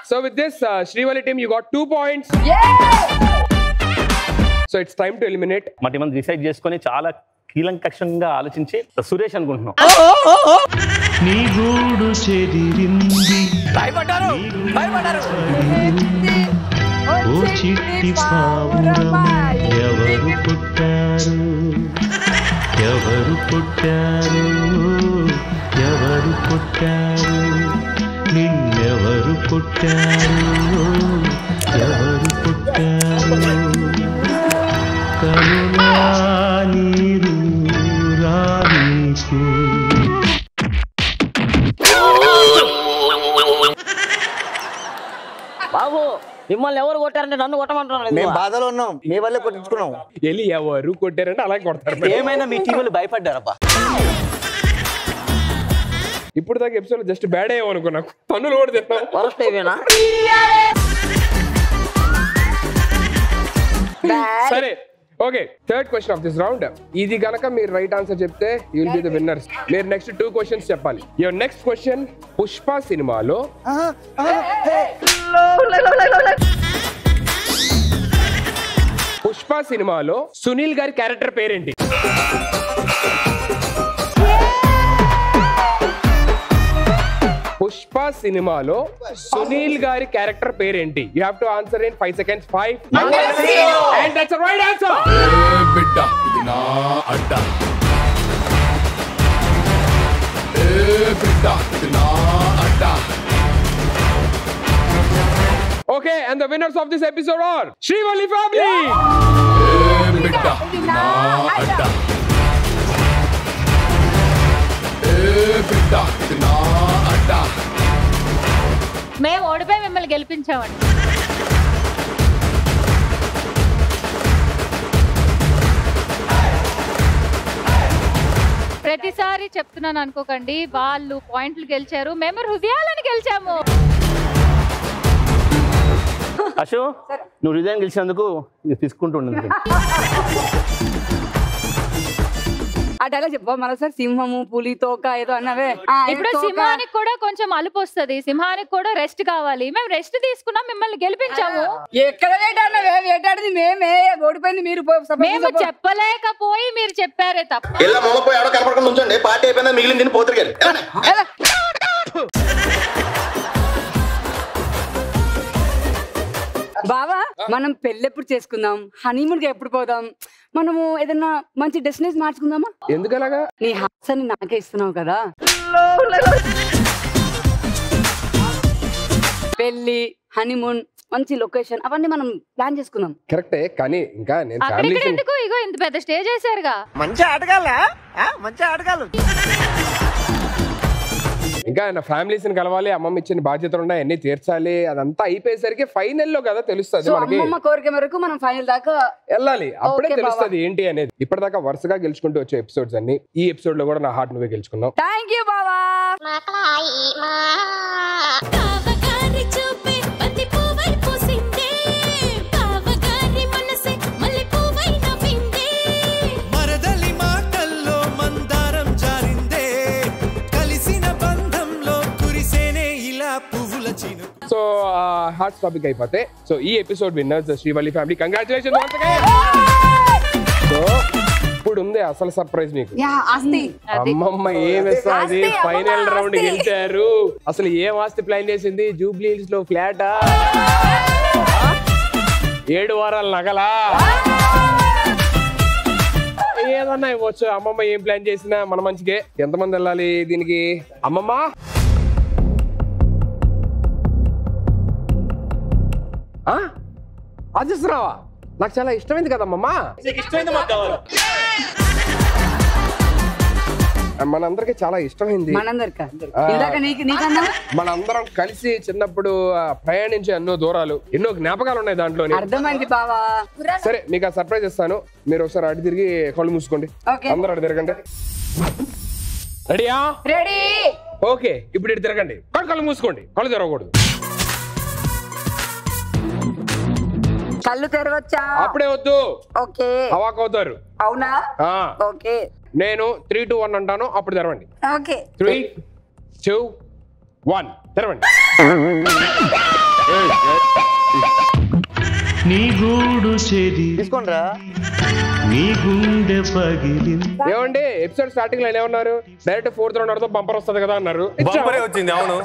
Speaker 3: So with this, Srivalli team, you got 2 points. So it's time to eliminate.
Speaker 7: మటి మంది decide చేసుకొని చాలా కీలకంగా ఆలోచించి సురేష్ అనుకుంటున్నాం.
Speaker 20: నీ గూడు చెదిరింది
Speaker 22: భయపడ్డారు.
Speaker 20: ఓ చిట్టి పావురమా ఎవరు పుట్టారు, ఎవరు పుట్టారు, ఎవరు పుట్టారు, నిన్నెవరు పుట్టారు, ఎవరు పుట్టారు, కరుణా నీరు రానీకు.
Speaker 12: బాబు మిమ్మల్ని ఎవరు కొట్టారంటే నన్ను కొట్టమంటున్నారు.
Speaker 18: మేము బాధలో ఉన్నాం, మీ వల్లే కొట్టించుకున్నాం.
Speaker 3: వెళ్ళి ఎవరు కొట్టారంటే అలా కొడతారు.
Speaker 18: ఏమైనా మీ టీంలు భయపడ్డారబ్బా.
Speaker 3: ఇప్పుడు దాకా ఎపిసోడ్ జస్ట్ బ్యాడ్ అయ్యావు అనుకున్నా, తన్నులు కూడా తిన్నాం.
Speaker 12: వరస్ట్ అయిపోయినా.
Speaker 3: సరే okay, third question of this round. ఇది గనక మీరు రైట్ ఆన్సర్ చెప్తే you will be the winners. మీరు నెక్స్ట్ 2 క్వశ్చన్స్ చెప్పాలి. యువర్ నెక్స్ట్ క్వశ్చన్, పుష్ప సినిమాలో సునీల్ గారి క్యారెక్టర్ పేరేంటి? పుష్ప సినిమాలో సునీల్ గారి క్యారెక్టర్ పేరేంటి? You have to answer in 5 seconds. 5 and that's the right answer.
Speaker 15: బిడ్డ ఇది నా అడ్డ, బిడ్డ ఇది నా అడ్డ.
Speaker 3: Okay, and the winners of this episode are Srivalli family.
Speaker 15: బిడ్డ ఇది నా అడ్డ, బిడ్డ ఇది నా అడ్డ.
Speaker 8: మేము ఓడిపోయి మిమ్మల్ని గెలిపించామండి. ప్రతిసారి చెప్తున్నాను అనుకోకండి, వాళ్ళు పాయింట్లు గెలిచారు, మేము హృదయాలను గెలిచాము.
Speaker 7: అశో, నువ్వు హృదయం గెలిచినందుకు ఇది తీసుకుంటుండే.
Speaker 4: ఆ డైలాగ్ చెప్పా మరోసారి. సింహము పులి తోక ఏదో అన్నవే.
Speaker 8: ఇప్పుడు సింహానికి కూడా కొంచెం అలుపు వస్తుంది, సింహానికి కూడా రెస్ట్ కావాలి. మేము రెస్ట్ తీసుకున్నాం, మిమ్మల్ని గెలిపించాము.
Speaker 4: ఎక్కడ వేటాడినవే? వేటాడింది మేమే, ఓడిపోయింది మీరు.
Speaker 8: మేము చెప్పలేకపోయి మీరు చెప్పారే తప్ప.
Speaker 7: కనపడకుండా ఉంచండి, పార్టీ అయిపోయిందా మిగిలింది పోతురు.
Speaker 4: బావా, మనం పెళ్ళెప్పుడు చేసుకుందాం? హనీమూన్ కి ఎప్పుడు పోదాం? మనము ఏదన్నా మంచి డెస్టినేషన్ మార్చుకుందామా?
Speaker 3: ఎందుకలాగా?
Speaker 4: నీ హాసాన్ని నాకే ఇస్తున్నావు కదా. పెళ్లి, హనీమూన్, మంచి లొకేషన్ అవన్నీ మనం ప్లాన్ చేసుకుందాం.
Speaker 3: కరెక్టే, కానీ ఇంకా నేను ఫ్యామిలీ
Speaker 8: ఎందుకు ఇగో ఇంత పెద్ద స్టేజ్ వేసారుగా.
Speaker 22: మంచి ఆటగాళ్ళ, మంచి ఆటగాళ్ళు.
Speaker 3: ఇంకా నా ఫ్యామిలీస్ ని కలవాలి, అమ్మమ్మ ఇచ్చిన బాధ్యతలు ఉన్నాయి, అన్ని తీర్చాలి. అదంతా అయిపోయేసరికి ఫైనల్ లో కదా తెలుస్తుంది మనకి.
Speaker 4: అమ్మమ్మ కోరిక మేరకు మనం ఫైనల్ దాకా
Speaker 3: వెళ్ళాలి, అప్పుడే తెలుస్తుంది ఏంటి అనేది. ఇప్పటిదాకా వరుసగా గెలుచుకుంటూ వచ్చే ఎపిసోడ్స్ అన్ని, ఈ ఎపిసోడ్ లో కూడా నా హార్ట్ నువ్వే గెలుచుకున్నావు.
Speaker 4: థ్యాంక్ యూ బావా.
Speaker 3: సో హాట్ టాపిక్ అయిపోతే, సో ఈ episode winners Srivalli family. Congratulations once again. So ఇప్పుడు ఉంది అసలు సర్ప్రైజ్ నీకు. అమ్మమ్మ ఏమిస్తుంది, ఫైనల్ రౌండ్ గెలిచారు. అసలు ఏం ఆస్తి ప్లాన్ చేసింది? జూబ్లీ హిల్స్ లో ఫ్లాటా, 7 వారాల నగలా, ఏదన్నా ఇవ్వచ్చు. అమ్మమ్మ ఏం ప్లాన్ చేసినా మన మంచికే. ఎంతమంది వెళ్ళాలి దీనికి? అమ్మమ్మ ఆశిస్తున్నావా? నాకు చాలా ఇష్టమైంది కదమ్మా. మనందరికి చాలా ఇష్టమైంది. మనందరం కలిసి చిన్నప్పుడు ప్రయాణించే ఎన్నో దూరాలు, ఎన్నో జ్ఞాపకాలు ఉన్నాయి దాంట్లో.
Speaker 4: అర్థమైంది బావా.
Speaker 3: సరే, మీకు ఆ సర్ప్రైజ్ ఇస్తాను. మీరు ఒకసారి అడి తిరిగి కళ్ళు మూసుకోండి. అందరూ అడి తిరగండి. రెడీయా?
Speaker 4: రెడీ.
Speaker 3: ఓకే, ఇప్పుడు ఇటు తిరగండి. కళ్ళు మూసుకోండి, కళ్ళు తెరవకూడదు.
Speaker 4: కళ్ళు తెరవచ్చా?
Speaker 3: అప్పుడే వద్దు,
Speaker 4: ఓకే.
Speaker 3: అవాక్ అవుతారు.
Speaker 4: అవునా? ఓకే.
Speaker 3: నేను 3, 2, 1 అంటాను, అప్పుడు తెరవండి.
Speaker 4: ఓకే.
Speaker 3: 3, 2, 1 తెరవండి.
Speaker 21: నీ గూడు చెది
Speaker 18: తీసుకోండిరా,
Speaker 21: నీ గుండె పగిలి.
Speaker 3: ఏమండి, ఎపిసోడ్ స్టార్టింగ్ లో ఏమన్నారు? డైరెక్ట్ 4th రౌండ్ ఆడితే బంపర్ వస్తుంది కదా అన్నారు.
Speaker 6: బంపరే వచ్చింది. అవును,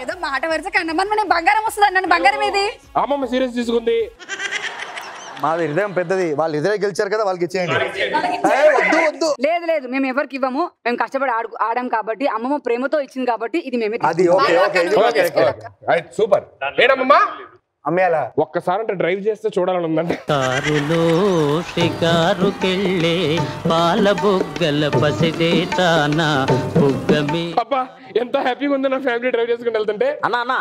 Speaker 5: ఏదో మాట వరుస కన్నమని బంగారం వస్తుంది అన్నాను. బంగారం ఏది?
Speaker 3: అమ్మమ్మ సీరియస్ తీసుకుంది.
Speaker 1: మాది హృదయం పెద్దది, వాళ్ళు ఇద్దరే గెలిచారు కదా, వాళ్ళకి ఇచ్చేయండి.
Speaker 4: లేదు లేదు, మేము ఎవరికి ఇవ్వము. మేము కష్టపడి ఆడాం కాబట్టి, అమ్మమ్మ ప్రేమతో ఇచ్చింది కాబట్టి ఇది మేమే.
Speaker 1: అది ఓకే ఓకే
Speaker 3: సూపర్. ఏనమ్మా అమ్మేలా ఒక్కసారి అంటే డ్రైవ్ చేస్తే చూడాలని ఉందండి.
Speaker 20: కారులో షికారుకెళ్ళే పాల బుగ్గల పసిదేతానా బుగ్గమి.
Speaker 3: అబ్బా ఎంత హ్యాపీగా ఉంది నా ఫ్యామిలీ డ్రైవ్ చేసుకుని వెళ్తుంటే.
Speaker 12: అన్న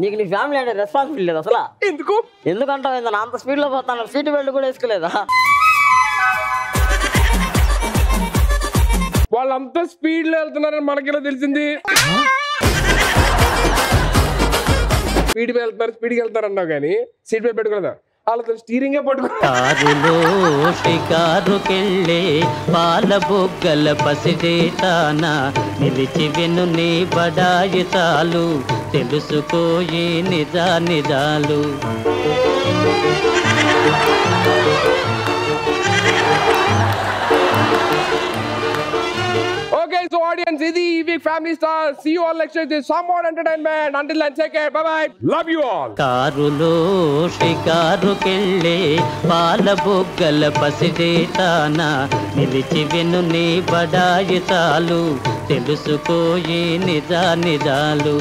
Speaker 12: నీకు నీ ఫ్యామిలీ అంటే రెస్పాన్సిబిలిటీ లేదు అసలు.
Speaker 3: ఎందుకు
Speaker 12: ఎందుకంటావు అంత స్పీడ్ లో పోతాను, సీట్ బెల్ట్ కూడా వేసుకోలేదా?
Speaker 3: వాళ్ళంతా స్పీడ్ లో వెళ్తున్నారని మనకెలా తెలిసింది? స్పీడ్ వెళ్తున్నారు అన్నావు కానీ సీట్ బెల్ట్ పెట్టుకోలేదా? వాళ్ళతో స్టీరింగే పట్టుకో.
Speaker 20: కారులో షికారుకెళ్ళే పాల బుగ్గల పసిదేతానా నిలిచి వెను నీ బడాయి చాలు తెలుసుకోయి నిజాలు.
Speaker 3: Okay, so audience, ఇది ఈ week family star. See you all next week with some more entertainment. Until then, take care. Bye bye. Love you all.
Speaker 20: కారులో షికారుకెళ్ళే పాల బుగ్గల పసిదేతానా నిలిచి వెను నీ బడాయి చాలు తెలుసుకోయి నిజాలు.